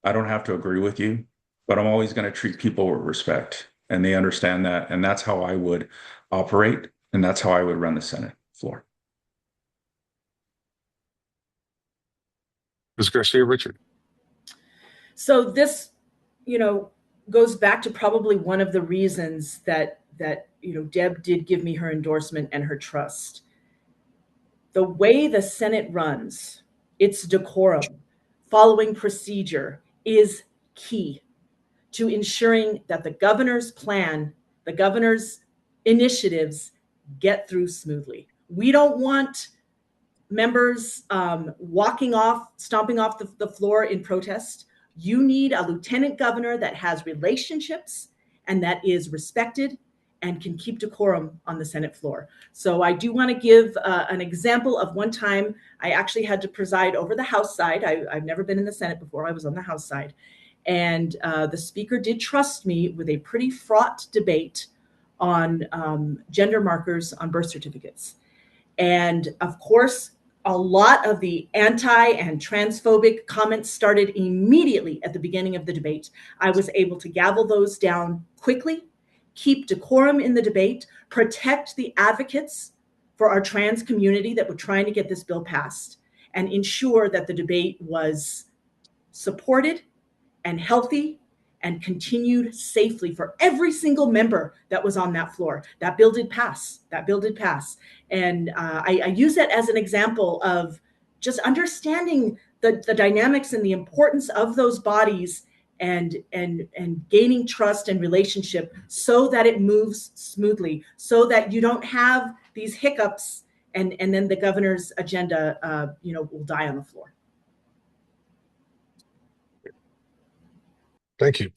I don't have to agree with you, but I'm always going to treat people with respect. And they understand that. And that's how I would operate. And that's how I would run the Senate floor. Ms. Garcia Richard. So this, goes back to probably one of the reasons that Deb did give me her endorsement and her trust. The way the Senate runs, It's decorum. Following procedure is key to ensuring that the governor's plan, the governor's initiatives get through smoothly. We don't want members walking off, stomping off the floor in protest. You need a lieutenant governor that has relationships and that is respected and can keep decorum on the Senate floor. So I do want to give an example of one time I actually had to preside over the House side. I've never been in the Senate before. I was on the House side. And the speaker did trust me with a pretty fraught debate on gender markers on birth certificates. And of course, a lot of the anti and transphobic comments started immediately at the beginning of the debate. I was able to gavel those down quickly, keep decorum in the debate, protect the advocates for our trans community that were trying to get this bill passed, and ensure that the debate was supported and healthy and continued safely for every single member that was on that floor. That bill did pass. That bill did pass. And I use that as an example of just understanding the dynamics and the importance of those bodies and gaining trust and relationship so that it moves smoothly, so that you don't have these hiccups and then the governor's agenda will die on the floor. Thank you.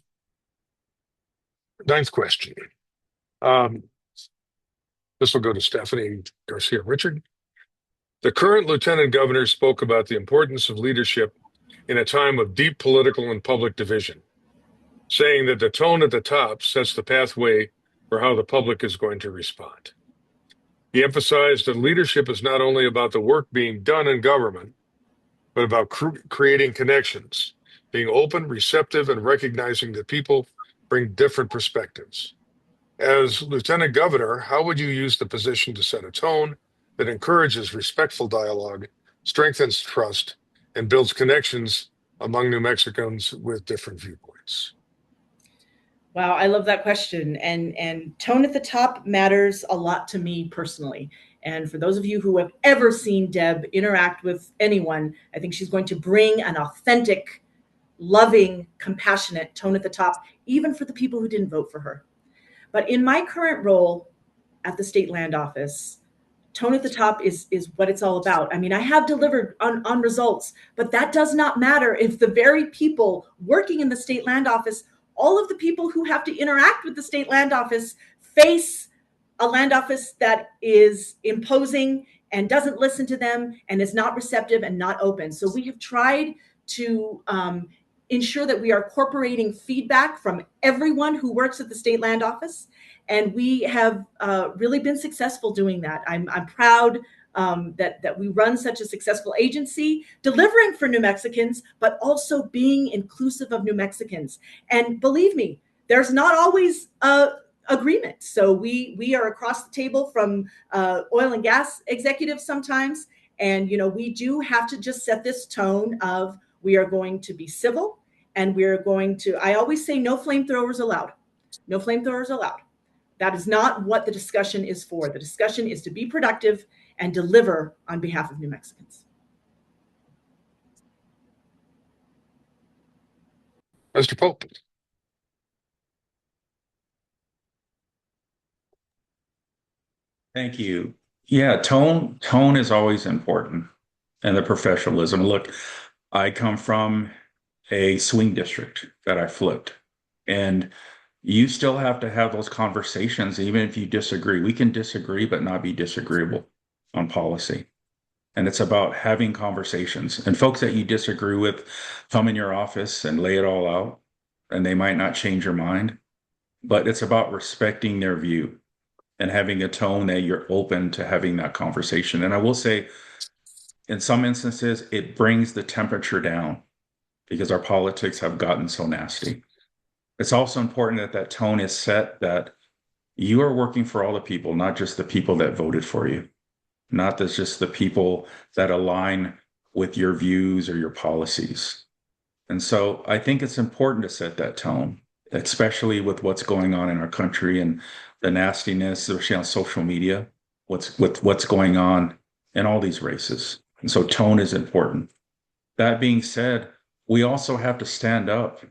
Ninth question. This will go to Stephanie Garcia Richard. The current lieutenant governor spoke about the importance of leadership in a time of deep political and public division, saying that the tone at the top sets the pathway for how the public is going to respond. He emphasized that leadership is not only about the work being done in government, but about creating connections, being open, receptive, and recognizing that people bring different perspectives. As Lieutenant Governor, how would you use the position to set a tone that encourages respectful dialogue, strengthens trust, and builds connections among New Mexicans with different viewpoints? Wow, I love that question. And tone at the top matters a lot to me personally. And for those of you who have ever seen Deb interact with anyone, I think she's going to bring an authentic, loving, compassionate tone at the top, even for the people who didn't vote for her. But in my current role at the State Land Office, tone at the top is what it's all about. I mean, I have delivered on results, but that does not matter if the very people working in the State Land Office, all of the people who have to interact with the State Land Office, face a land office that is imposing and doesn't listen to them and is not receptive and not open. So we have tried to ensure that we are incorporating feedback from everyone who works at the State Land Office. And we have really been successful doing that. I'm proud that we run such a successful agency, delivering for New Mexicans, but also being inclusive of New Mexicans. And believe me, there's not always agreement. So we are across the table from oil and gas executives sometimes. And, we do have to just set this tone of we are going to be civil and we're going to, I always say no flamethrowers allowed. No flamethrowers allowed. That is not what the discussion is for. The discussion is to be productive and deliver on behalf of New Mexicans. Mr. Pope. Thank you. Yeah, tone is always important, and the professionalism. Look, I come from a swing district that I flipped, and you still have to have those conversations, even if you disagree. We can disagree, but not be disagreeable on policy. And it's about having conversations. And folks that you disagree with come in your office and lay it all out, and they might not change your mind, but it's about respecting their view and having a tone that you're open to having that conversation. And I will say, in some instances, it brings the temperature down because our politics have gotten so nasty. It's also important that that tone is set that you are working for all the people, not just the people that voted for you, not just the people that align with your views or your policies. And so I think it's important to set that tone, especially with what's going on in our country and the nastiness, especially on social media, what's going on in all these races. And so tone is important. That being said, we also have to stand up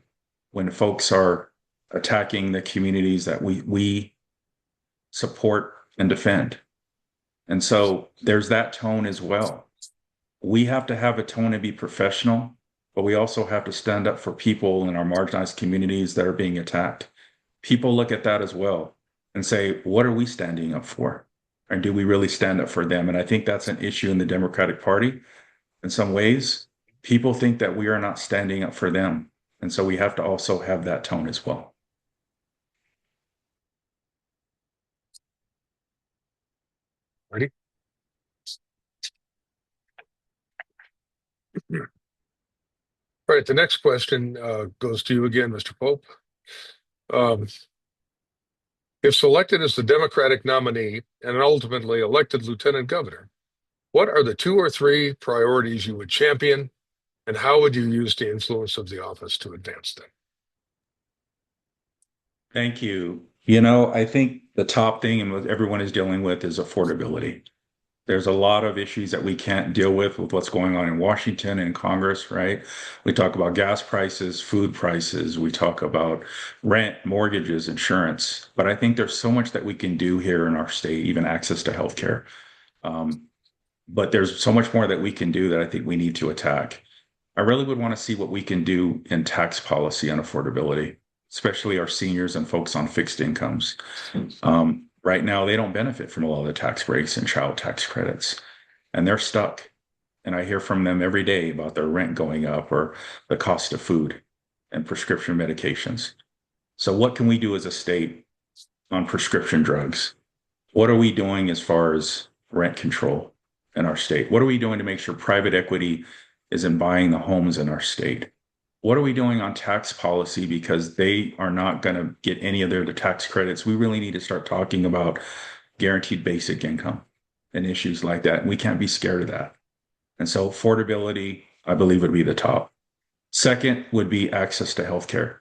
when folks are attacking the communities that we support and defend. And so there's that tone as well. We have to have a tone and be professional, but we also have to stand up for people in our marginalized communities that are being attacked. People look at that as well and say, what are we standing up for? And do we really stand up for them? And I think that's an issue in the Democratic Party. In some ways, people think that we are not standing up for them. And so we have to also have that tone as well. Ready? All right, the next question goes to you again, Mr. Pope. If selected as the Democratic nominee and ultimately elected lieutenant governor, what are the 2 or 3 priorities you would champion, and how would you use the influence of the office to advance them? Thank you. You know, I think the top thing and what everyone is dealing with is affordability. There's a lot of issues that we can't deal with what's going on in Washington and Congress, right? We talk about gas prices, food prices, we talk about rent, mortgages, insurance, but I think there's so much that we can do here in our state, even access to healthcare. But there's so much more that we can do that I think we need to attack. I really would want to see what we can do in tax policy on affordability, especially our seniors and folks on fixed incomes. Right now, they don't benefit from a lot of the tax breaks and child tax credits, and they're stuck. And I hear from them every day about their rent going up or the cost of food and prescription medications. So what can we do as a state on prescription drugs? What are we doing as far as rent control in our state? What are we doing to make sure private equity is in buying the homes in our state? What are we doing on tax policy? Because they are not going to get any of their tax credits. We really need to start talking about guaranteed basic income and issues like that. And we can't be scared of that. And so affordability, I believe, would be the top. Second would be access to healthcare.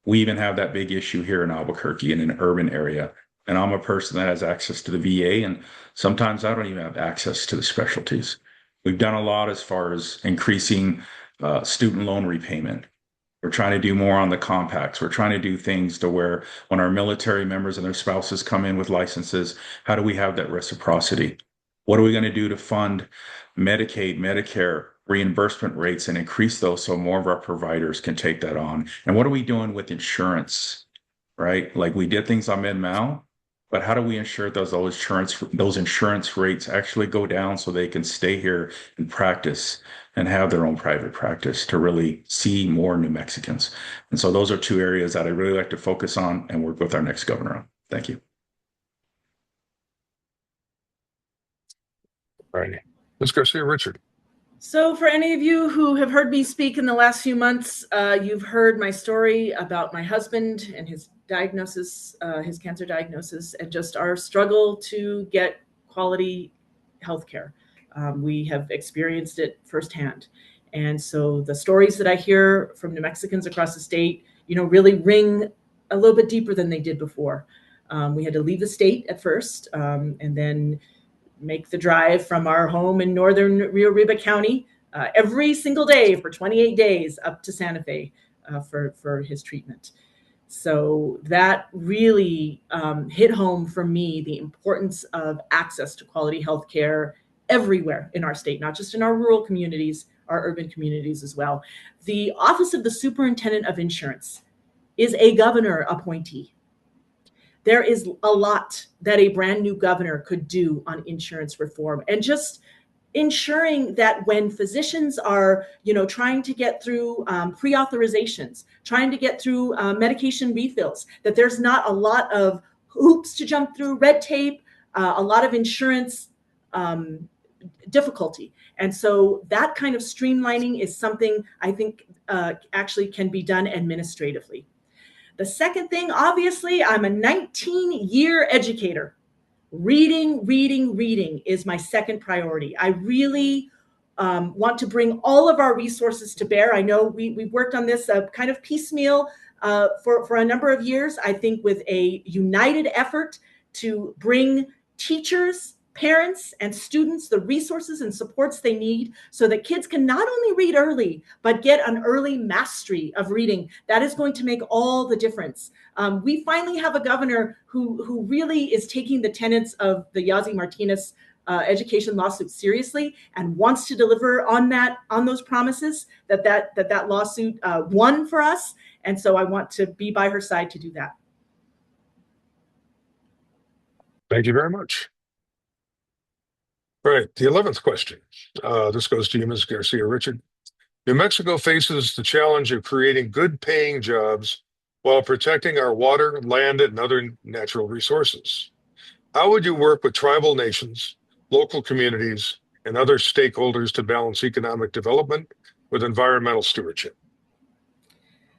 We even have that big issue here in Albuquerque in an urban area. And I'm a person that has access to the VA, and sometimes I don't even have access to the specialties. We've done a lot as far as increasing student loan repayment. We're trying to do more on the compacts. We're trying to do things to where when our military members and their spouses come in with licenses, how do we have that reciprocity? What are we going to do to fund Medicaid, Medicare reimbursement rates and increase those so more of our providers can take that on? And what are we doing with insurance, right? Like we did things on Med-Mal, but how do we ensure those insurance rates actually go down so they can stay here and practice and have their own private practice to really see more New Mexicans? And so those are 2 areas that I really like to focus on and work with our next governor on. Thank you. All right. Ms. Garcia, Richard. So for any of you who have heard me speak in the last few months, you've heard my story about my husband and his diagnosis, his cancer diagnosis, and just our struggle to get quality healthcare. We have experienced it firsthand. And so the stories that I hear from New Mexicans across the state, really ring a little bit deeper than they did before. We had to leave the state at first, and then make the drive from our home in northern Rio Arriba County every single day for 28 days up to Santa Fe for his treatment. So that really hit home for me, the importance of access to quality healthcare everywhere in our state, not just in our rural communities, our urban communities as well. The Office of the Superintendent of Insurance is a governor appointee. There is a lot that a brand new governor could do on insurance reform, and just ensuring that when physicians are, trying to get through pre-authorizations, trying to get through medication refills, that there's not a lot of hoops to jump through, red tape, a lot of insurance difficulty. And so that kind of streamlining is something I think actually can be done administratively. The second thing, obviously, I'm a 19-year educator. Reading is my second priority. I really want to bring all of our resources to bear. I know we've worked on this kind of piecemeal for a number of years. I think with a united effort to bring teachers, parents and students the resources and supports they need so that kids can not only read early, but get an early mastery of reading. That is going to make all the difference. We finally have a governor who really is taking the tenets of the Yazzie Martinez education lawsuit seriously and wants to deliver on those promises that lawsuit won for us. And so I want to be by her side to do that. Thank you very much. All right, the 11th question. This goes to you, Ms. Garcia Richard. New Mexico faces the challenge of creating good paying jobs while protecting our water, land, and other natural resources. How would you work with tribal nations, local communities, and other stakeholders to balance economic development with environmental stewardship?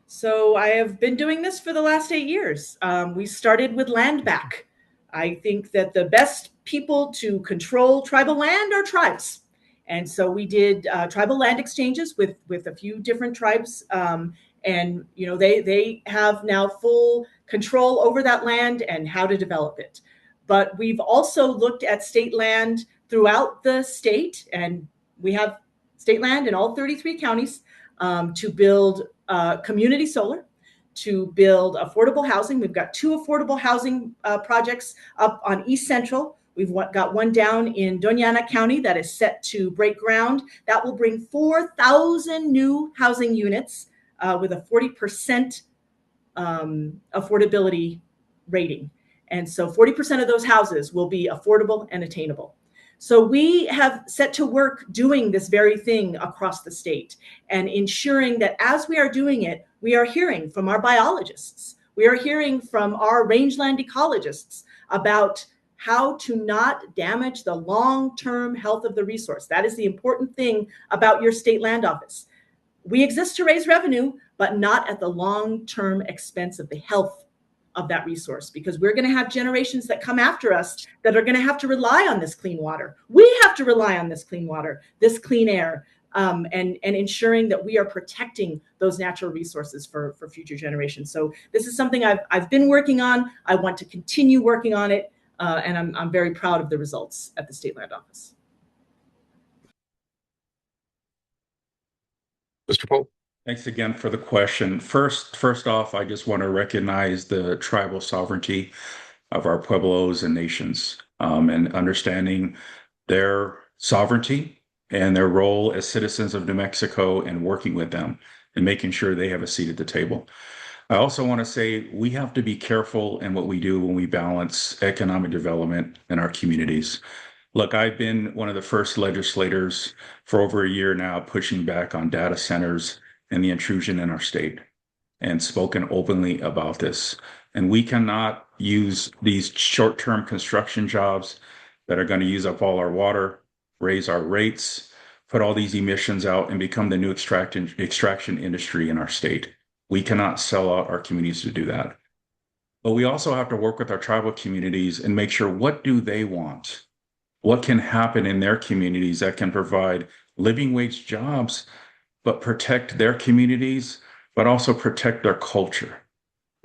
So I have been doing this for the last 8 years. We started with land back. I think that the best people to control tribal land are tribes. And so we did tribal land exchanges with a few different tribes. And they have now full control over that land and how to develop it. But we've also looked at state land throughout the state, and we have state land in all 33 counties to build community solar, to build affordable housing. We've got 2 affordable housing projects up on East Central. We've got one down in Doña Ana County that is set to break ground. That will bring 4,000 new housing units with a 40% affordability rating. And so 40% of those houses will be affordable and attainable. So we have set to work doing this very thing across the state and ensuring that as we are doing it, we are hearing from our biologists. We are hearing from our rangeland ecologists about how to not damage the long-term health of the resource. That is the important thing about your state land office. We exist to raise revenue, but not at the long-term expense of the health of that resource, because we're going to have generations that come after us that are going to have to rely on this clean water. We have to rely on this clean water, this clean air, and ensuring that we are protecting those natural resources for future generations. So this is something I've been working on. I want to continue working on it, and I'm very proud of the results at the State Land Office. Mr. Pope. Thanks again for the question. First off, I just want to recognize the tribal sovereignty of our pueblos and nations, and understanding their sovereignty and their role as citizens of New Mexico and working with them and making sure they have a seat at the table. I also want to say we have to be careful in what we do when we balance economic development in our communities. Look, I've been one of the first legislators for over a year now pushing back on data centers and the intrusion in our state, and spoken openly about this. And we cannot use these short-term construction jobs that are going to use up all our water, raise our rates, put all these emissions out, and become the new extraction industry in our state. We cannot sell out our communities to do that. But we also have to work with our tribal communities and make sure, what do they want? What can happen in their communities that can provide living wage jobs, but protect their communities, but also protect their culture?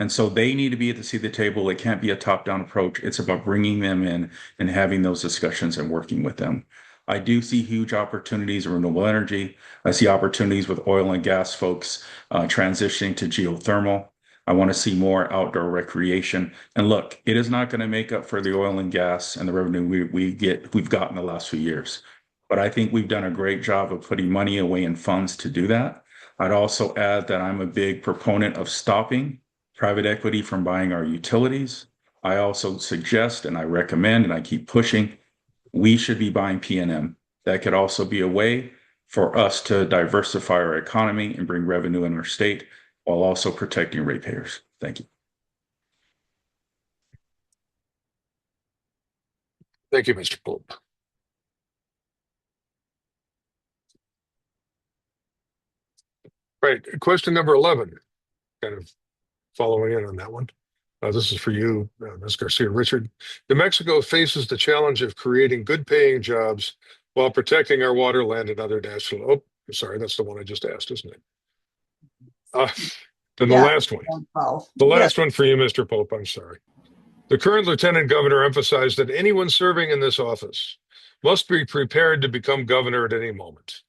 And so they need to be at the seat of the table. It can't be a top-down approach. It's about bringing them in and having those discussions and working with them. I do see huge opportunities in renewable energy. I see opportunities with oil and gas folks transitioning to geothermal. I want to see more outdoor recreation. And look, it is not going to make up for the oil and gas and the revenue we've gotten the last few years. But I think we've done a great job of putting money away in funds to do that. I'd also add that I'm a big proponent of stopping private equity from buying our utilities. I also suggest, and I recommend, and I keep pushing, we should be buying PNM. That could also be a way for us to diversify our economy and bring revenue in our state while also protecting ratepayers. Thank you. Thank you, Mr. Pope. Right, question number 11, kind of following in on that one. This is for you, Ms. Garcia Richard. New Mexico faces the challenge of creating good paying jobs while protecting our water, land, and other national. Oh, sorry, that's the one I just asked, isn't it? Then the last one. The last one for you, Mr. Pope. I'm sorry. The current lieutenant governor emphasized that anyone serving in this office must be prepared to become governor at any moment.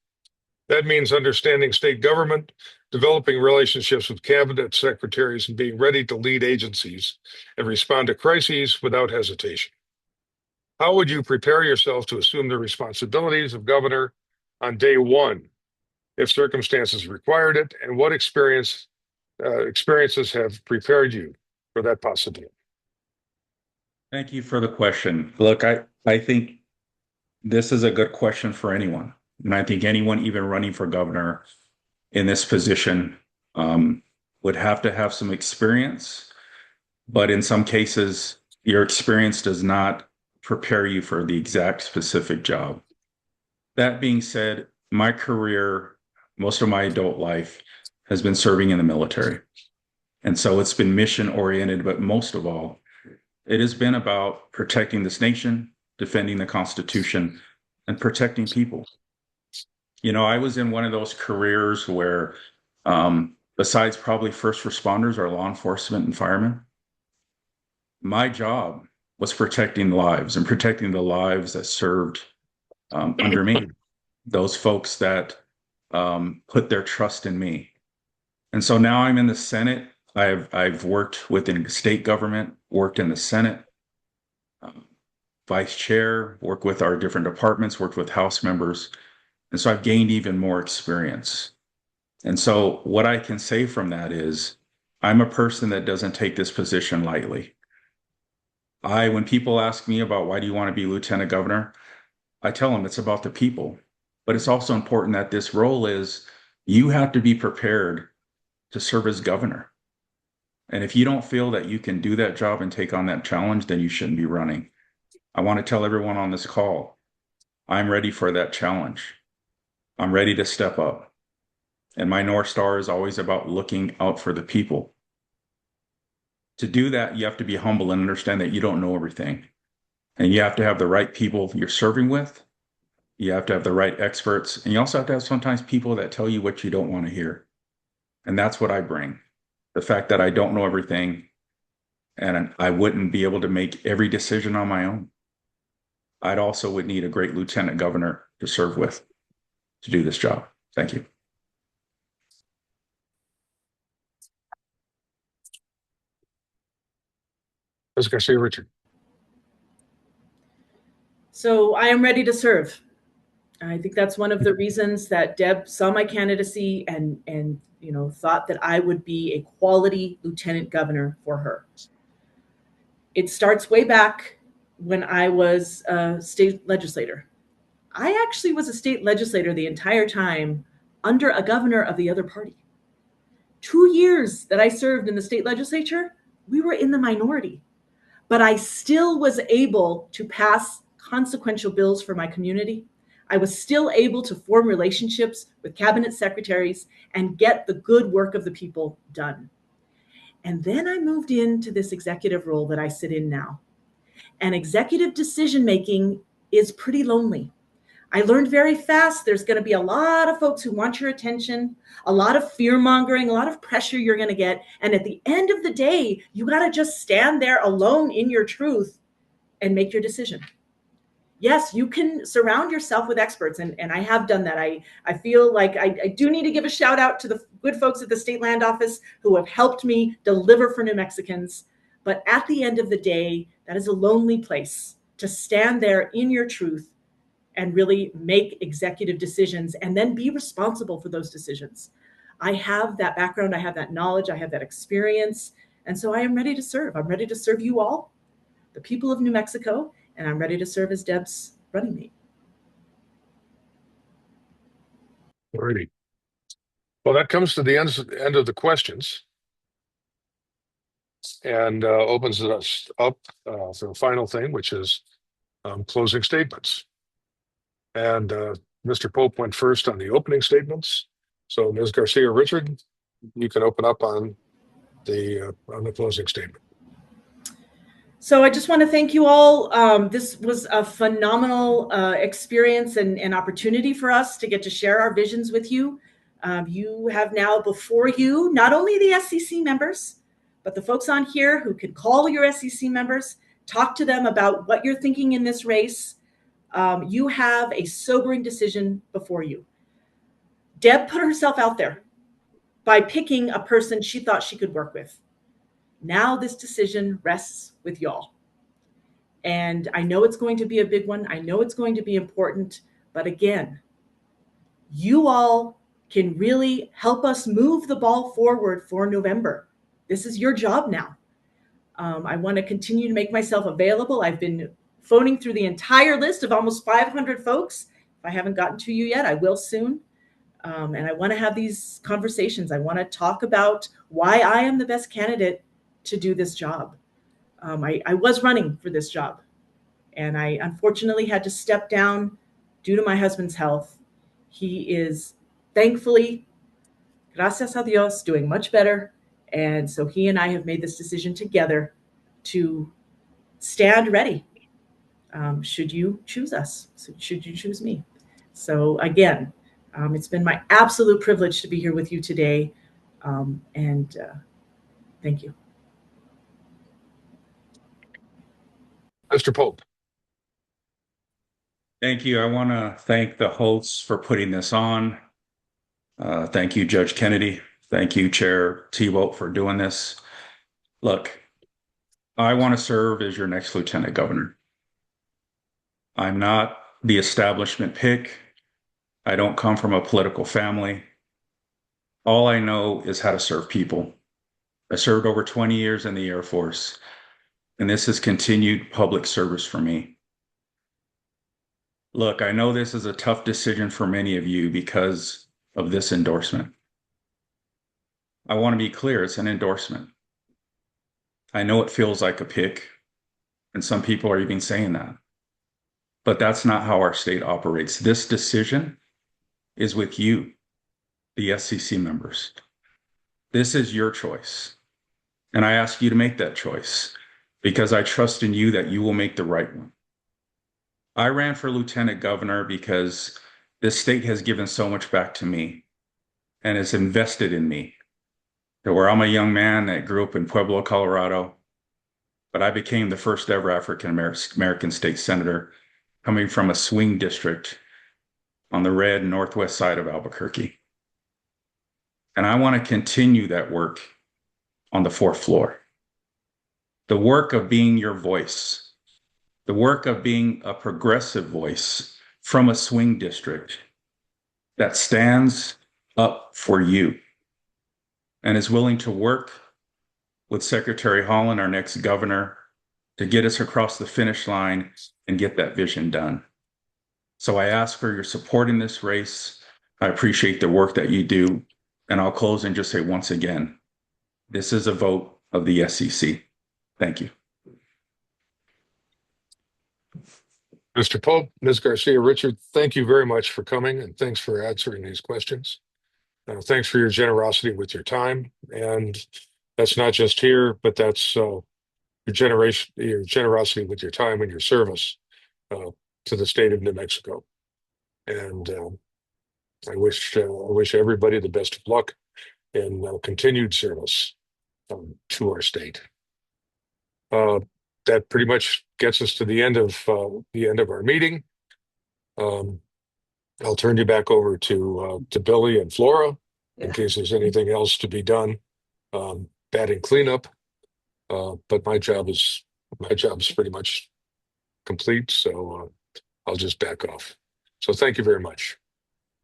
That means understanding state government, developing relationships with cabinet secretaries, and being ready to lead agencies and respond to crises without hesitation. How would you prepare yourself to assume the responsibilities of governor on day one, if circumstances required it, and what experiences have prepared you for that possibility? Thank you for the question. Look, I think this is a good question for anyone. And I think anyone even running for governor in this position would have to have some experience. But in some cases, your experience does not prepare you for the exact specific job. That being said, my career, most of my adult life, has been serving in the military. And so it's been mission oriented, but most of all, it has been about protecting this nation, defending the Constitution, and protecting people. You know, I was in one of those careers where, besides probably first responders or law enforcement and firemen, my job was protecting lives and protecting the lives that served under me, those folks that put their trust in me. And so now I'm in the Senate. I've worked within state government, worked in the Senate, vice chair, worked with our different departments, worked with House members. And so I've gained even more experience. And so what I can say from that is I'm a person that doesn't take this position lightly. When people ask me about why do you want to be lieutenant governor, I tell them it's about the people. But it's also important that this role is you have to be prepared to serve as governor. And if you don't feel that you can do that job and take on that challenge, then you shouldn't be running. I want to tell everyone on this call, I'm ready for that challenge. I'm ready to step up. And my North Star is always about looking out for the people. To do that, you have to be humble and understand that you don't know everything. And you have to have the right people you're serving with. You have to have the right experts. And you also have to have sometimes people that tell you what you don't want to hear. And that's what I bring. The fact that I don't know everything and I wouldn't be able to make every decision on my own. I'd also would need a great lieutenant governor to serve with to do this job. Thank you. Ms. Garcia Richard. So I am ready to serve. I think that's one of the reasons that Deb saw my candidacy and thought that I would be a quality lieutenant governor for her. It starts way back when I was a state legislator. I actually was a state legislator the entire time under a governor of the other party. 2 years that I served in the state legislature, we were in the minority, but I still was able to pass consequential bills for my community. I was still able to form relationships with cabinet secretaries and get the good work of the people done. And then I moved into this executive role that I sit in now. And executive decision-making is pretty lonely. I learned very fast there's going to be a lot of folks who want your attention, a lot of fear-mongering, a lot of pressure you're going to get. And at the end of the day, you got to just stand there alone in your truth and make your decision. Yes, you can surround yourself with experts, and I have done that. I feel like I do need to give a shout out to the good folks at the State Land Office who have helped me deliver for New Mexicans. But at the end of the day, that is a lonely place to stand there in your truth and really make executive decisions and then be responsible for those decisions. I have that background, I have that knowledge, I have that experience, and so I am ready to serve. I'm ready to serve you all, the people of New Mexico, and I'm ready to serve as Deb's running mate. Alrighty. Well, that comes to the end of the questions and opens us up for the final thing, which is closing statements. And Mr. Pope went first on the opening statements. So Ms. Garcia Richard, you can open up on the closing statement. So I just want to thank you all. This was a phenomenal experience and opportunity for us to get to share our visions with you. You have now before you not only the SCC members, but the folks on here who can call your SEC members, talk to them about what you're thinking in this race, you have a sobering decision before you. Deb put herself out there by picking a person she thought she could work with. Now this decision rests with y'all. And I know it's going to be a big one. I know it's going to be important. But again, you all can really help us move the ball forward for November. This is your job now. I want to continue to make myself available. I've been phoning through the entire list of almost 500 folks. If I haven't gotten to you yet, I will soon. And I want to have these conversations. I want to talk about why I am the best candidate to do this job. I was running for this job, and I unfortunately had to step down due to my husband's health. He is thankfully, gracias a Dios, doing much better. And so he and I have made this decision together to stand ready. Should you choose us? Should you choose me? So again, it's been my absolute privilege to be here with you today. And thank you. Mr. Pope. Thank you. I want to thank the hosts for putting this on. Thank you, Judge Kennedy. Thank you, Chair T-Vote, for doing this. Look, I want to serve as your next Lieutenant Governor. I'm not the establishment pick. I don't come from a political family. All I know is how to serve people. I served over 20 years in the Air Force, and this is continued public service for me. Look, I know this is a tough decision for many of you because of this endorsement. I want to be clear, it's an endorsement. I know it feels like a pick, and some people are even saying that. But that's not how our state operates. This decision is with you, the SEC members. This is your choice. And I ask you to make that choice because I trust in you that you will make the right one. I ran for Lieutenant Governor because this state has given so much back to me and has invested in me. Where I'm a young man that grew up in Pueblo, Colorado, but I became the first ever African American state senator coming from a swing district on the red northwest side of Albuquerque. And I want to continue that work on the fourth floor. The work of being your voice, the work of being a progressive voice from a swing district that stands up for you and is willing to work with Secretary Holland, our next governor, to get us across the finish line and get that vision done. So I ask for your support in this race. I appreciate the work that you do. And I'll close and just say once again, this is a vote of the SEC. Thank you. Mr. Pope, Ms. Garcia, Richard, thank you very much for coming and thanks for answering these questions. Thanks for your generosity with your time. And that's not just here, but that's your generosity with your time and your service to the state of New Mexico. And I wish everybody the best of luck in continued service to our state. That pretty much gets us to the end of our meeting. I'll turn you back over to Billy and Flora in case there's anything else to be done, batting cleanup. But my job is pretty much complete, so I'll just back off. So thank you very much,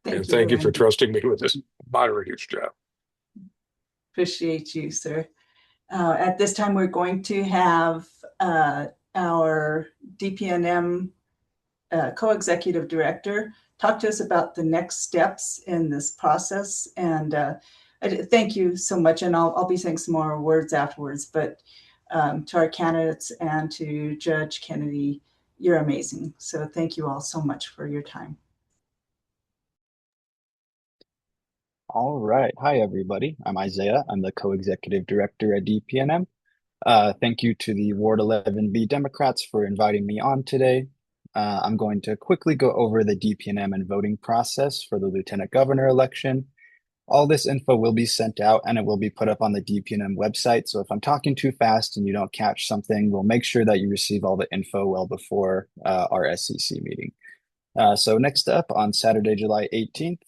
and thank you for trusting me with this moderator's job. Appreciate you, sir. At this time, we're going to have our DPNM co-executive director talk to us about the next steps in this process. And thank you so much. And I'll be saying some more words afterwards, but to our candidates and to Judge Kennedy, you're amazing. So thank you all so much for your time. All right. Hi, everybody. I'm Isaiah. I'm the co-executive director at DPNM. Thank you to the Ward 11B Democrats for inviting me on today. I'm going to quickly go over the DPNM and voting process for the Lieutenant Governor election. All this info will be sent out and it will be put up on the DPNM website. So if I'm talking too fast and you don't catch something, we'll make sure that you receive all the info well before our SCC meeting. So next up on Saturday, July 18th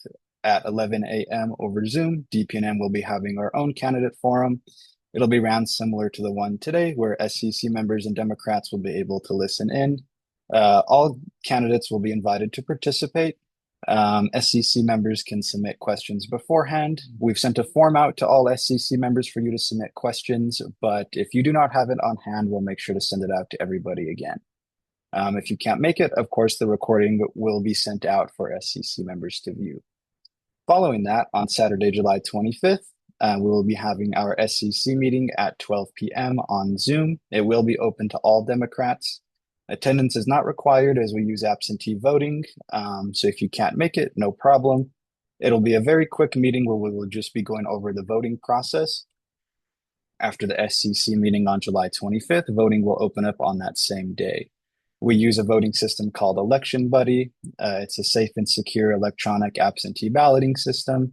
at 11 a.m. over Zoom, DPNM will be having our own candidate forum. It'll be ran similar to the one today, where SCC members and Democrats will be able to listen in. All candidates will be invited to participate. SCC members can submit questions beforehand. We've sent a form out to all SCC members for you to submit questions, but if you do not have it on hand, we'll make sure to send it out to everybody again. If you can't make it, of course, the recording will be sent out for SCC members to view. Following that, on Saturday, July 25th, we will be having our SCC meeting at 12 p.m. on Zoom. It will be open to all Democrats. Attendance is not required as we use absentee voting. So if you can't make it, no problem. It'll be a very quick meeting where we will just be going over the voting process. After the SCC meeting on July 25th, voting will open up on that same day. We use a voting system called Election Buddy. It's a safe and secure electronic absentee balloting system.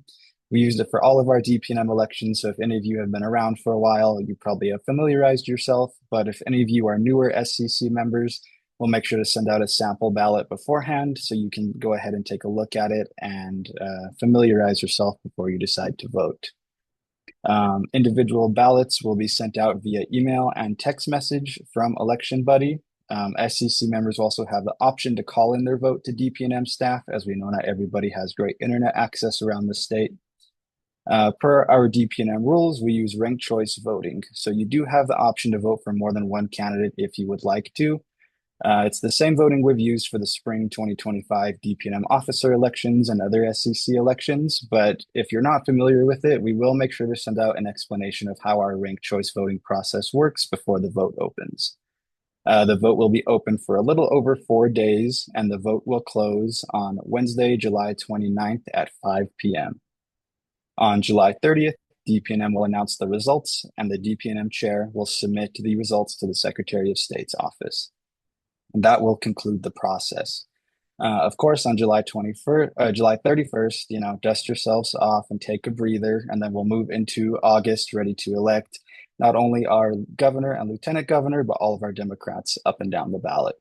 We used it for all of our DPNM elections, so if any of you have been around for a while, you probably have familiarized yourself, but if any of you are newer SCC members, we'll make sure to send out a sample ballot beforehand so you can go ahead and take a look at it and familiarize yourself before you decide to vote. Individual ballots will be sent out via email and text message from Election Buddy. SCC members also have the option to call in their vote to DPNM staff, as we know not everybody has great internet access around the state. Per our DPNM rules, we use ranked choice voting. So you do have the option to vote for more than one candidate if you would like to. It's the same voting we've used for the spring 2025 DPNM officer elections and other SCC elections, but if you're not familiar with it, we will make sure to send out an explanation of how our ranked choice voting process works before the vote opens. The vote will be open for a little over 4 days, and the vote will close on Wednesday, July 29th at 5 p.m. On July 30th, DPNM will announce the results, and the DPNM chair will submit the results to the Secretary of State's office. And that will conclude the process. Of course, on July 31st, dust yourselves off and take a breather, and then we'll move into August, ready to elect not only our governor and lieutenant governor, but all of our Democrats up and down the ballot.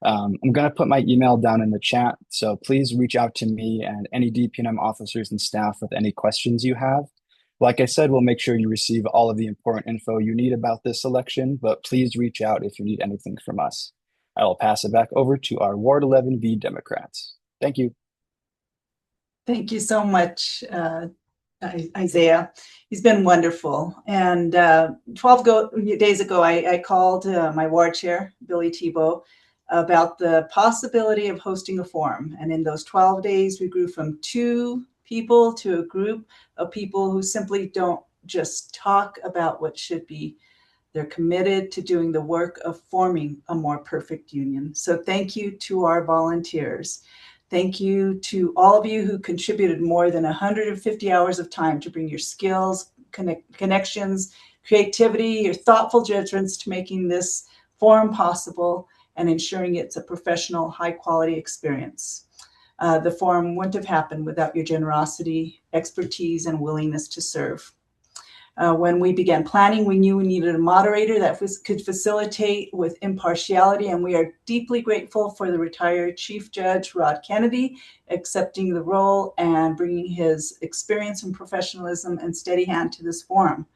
I'm going to put my email down in the chat, so please reach out to me and any DPNM officers and staff with any questions you have. Like I said, we'll make sure you receive all of the important info you need about this election, but please reach out if you need anything from us. I will pass it back over to our Ward 11B Democrats. Thank you. Thank you so much, Isaiah. He's been wonderful. And 12 days ago, I called my ward chair, Billy Tebow, about the possibility of hosting a forum. And in those 12 days, we grew from 2 people to a group of people who simply don't just talk about what should be. They're committed to doing the work of forming a more perfect union. So thank you to our volunteers. Thank you to all of you who contributed more than 150 hours of time to bring your skills, connections, creativity, your thoughtful judgments to making this forum possible and ensuring it's a professional, high-quality experience. The forum wouldn't have happened without your generosity, expertise, and willingness to serve. When we began planning, we knew we needed a moderator that could facilitate with impartiality, and we are deeply grateful for the retired Chief Judge Rod Kennedy accepting the role and bringing his experience and professionalism and steady hand to this forum.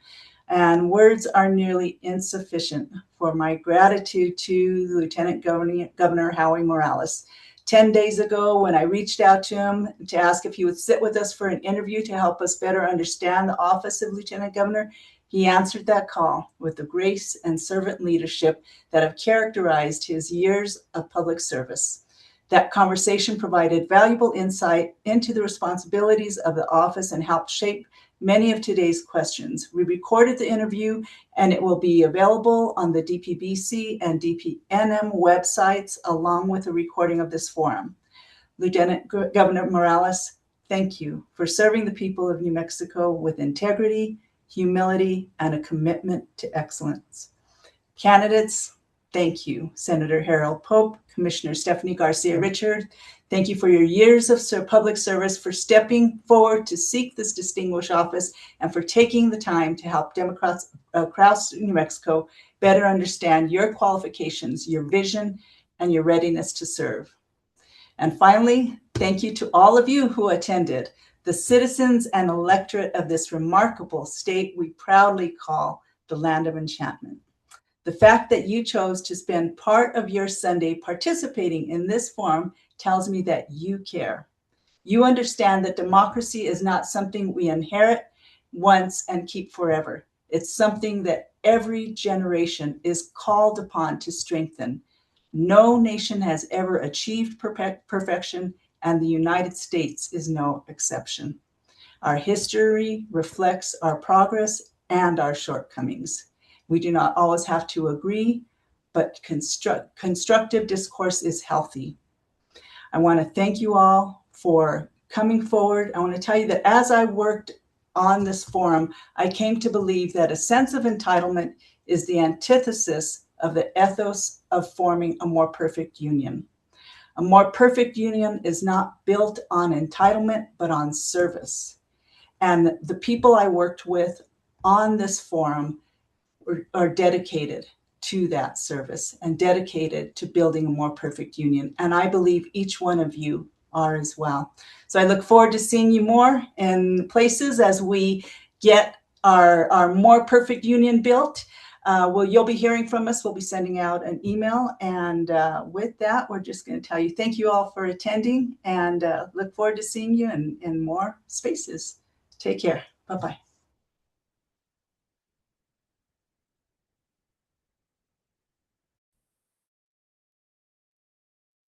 And words are nearly insufficient for my gratitude to Lieutenant Governor Howie Morales. 10 days ago, when I reached out to him to ask if he would sit with us for an interview to help us better understand the office of Lieutenant Governor, he answered that call with the grace and servant leadership that have characterized his years of public service. That conversation provided valuable insight into the responsibilities of the office and helped shape many of today's questions. We recorded the interview and it will be available on the DPBC and DPNM websites along with a recording of this forum. Lieutenant Governor Morales, thank you for serving the people of New Mexico with integrity, humility, and a commitment to excellence. Candidates, thank you, Senator Harold Pope, Commissioner Stephanie Garcia Richard. Thank you for your years of public service, for stepping forward to seek this distinguished office, and for taking the time to help Democrats across New Mexico better understand your qualifications, your vision, and your readiness to serve. And finally, thank you to all of you who attended, the citizens and electorate of this remarkable state we proudly call the Land of Enchantment. The fact that you chose to spend part of your Sunday participating in this forum tells me that you care. You understand that democracy is not something we inherit once and keep forever. It's something that every generation is called upon to strengthen. No nation has ever achieved perfection, and the United States is no exception. Our history reflects our progress and our shortcomings. We do not always have to agree, but constructive discourse is healthy. I want to thank you all for coming forward. I want to tell you that as I worked on this forum, I came to believe that a sense of entitlement is the antithesis of the ethos of forming a more perfect union. A more perfect union is not built on entitlement, but on service. And the people I worked with on this forum are dedicated to that service and dedicated to building a more perfect union. And I believe each one of you are as well. So I look forward to seeing you more in places as we get our more perfect union built. You'll be hearing from us. We'll be sending out an email. And with that, we're just going to tell you thank you all for attending, and look forward to seeing you in more spaces. Take care. Bye-bye.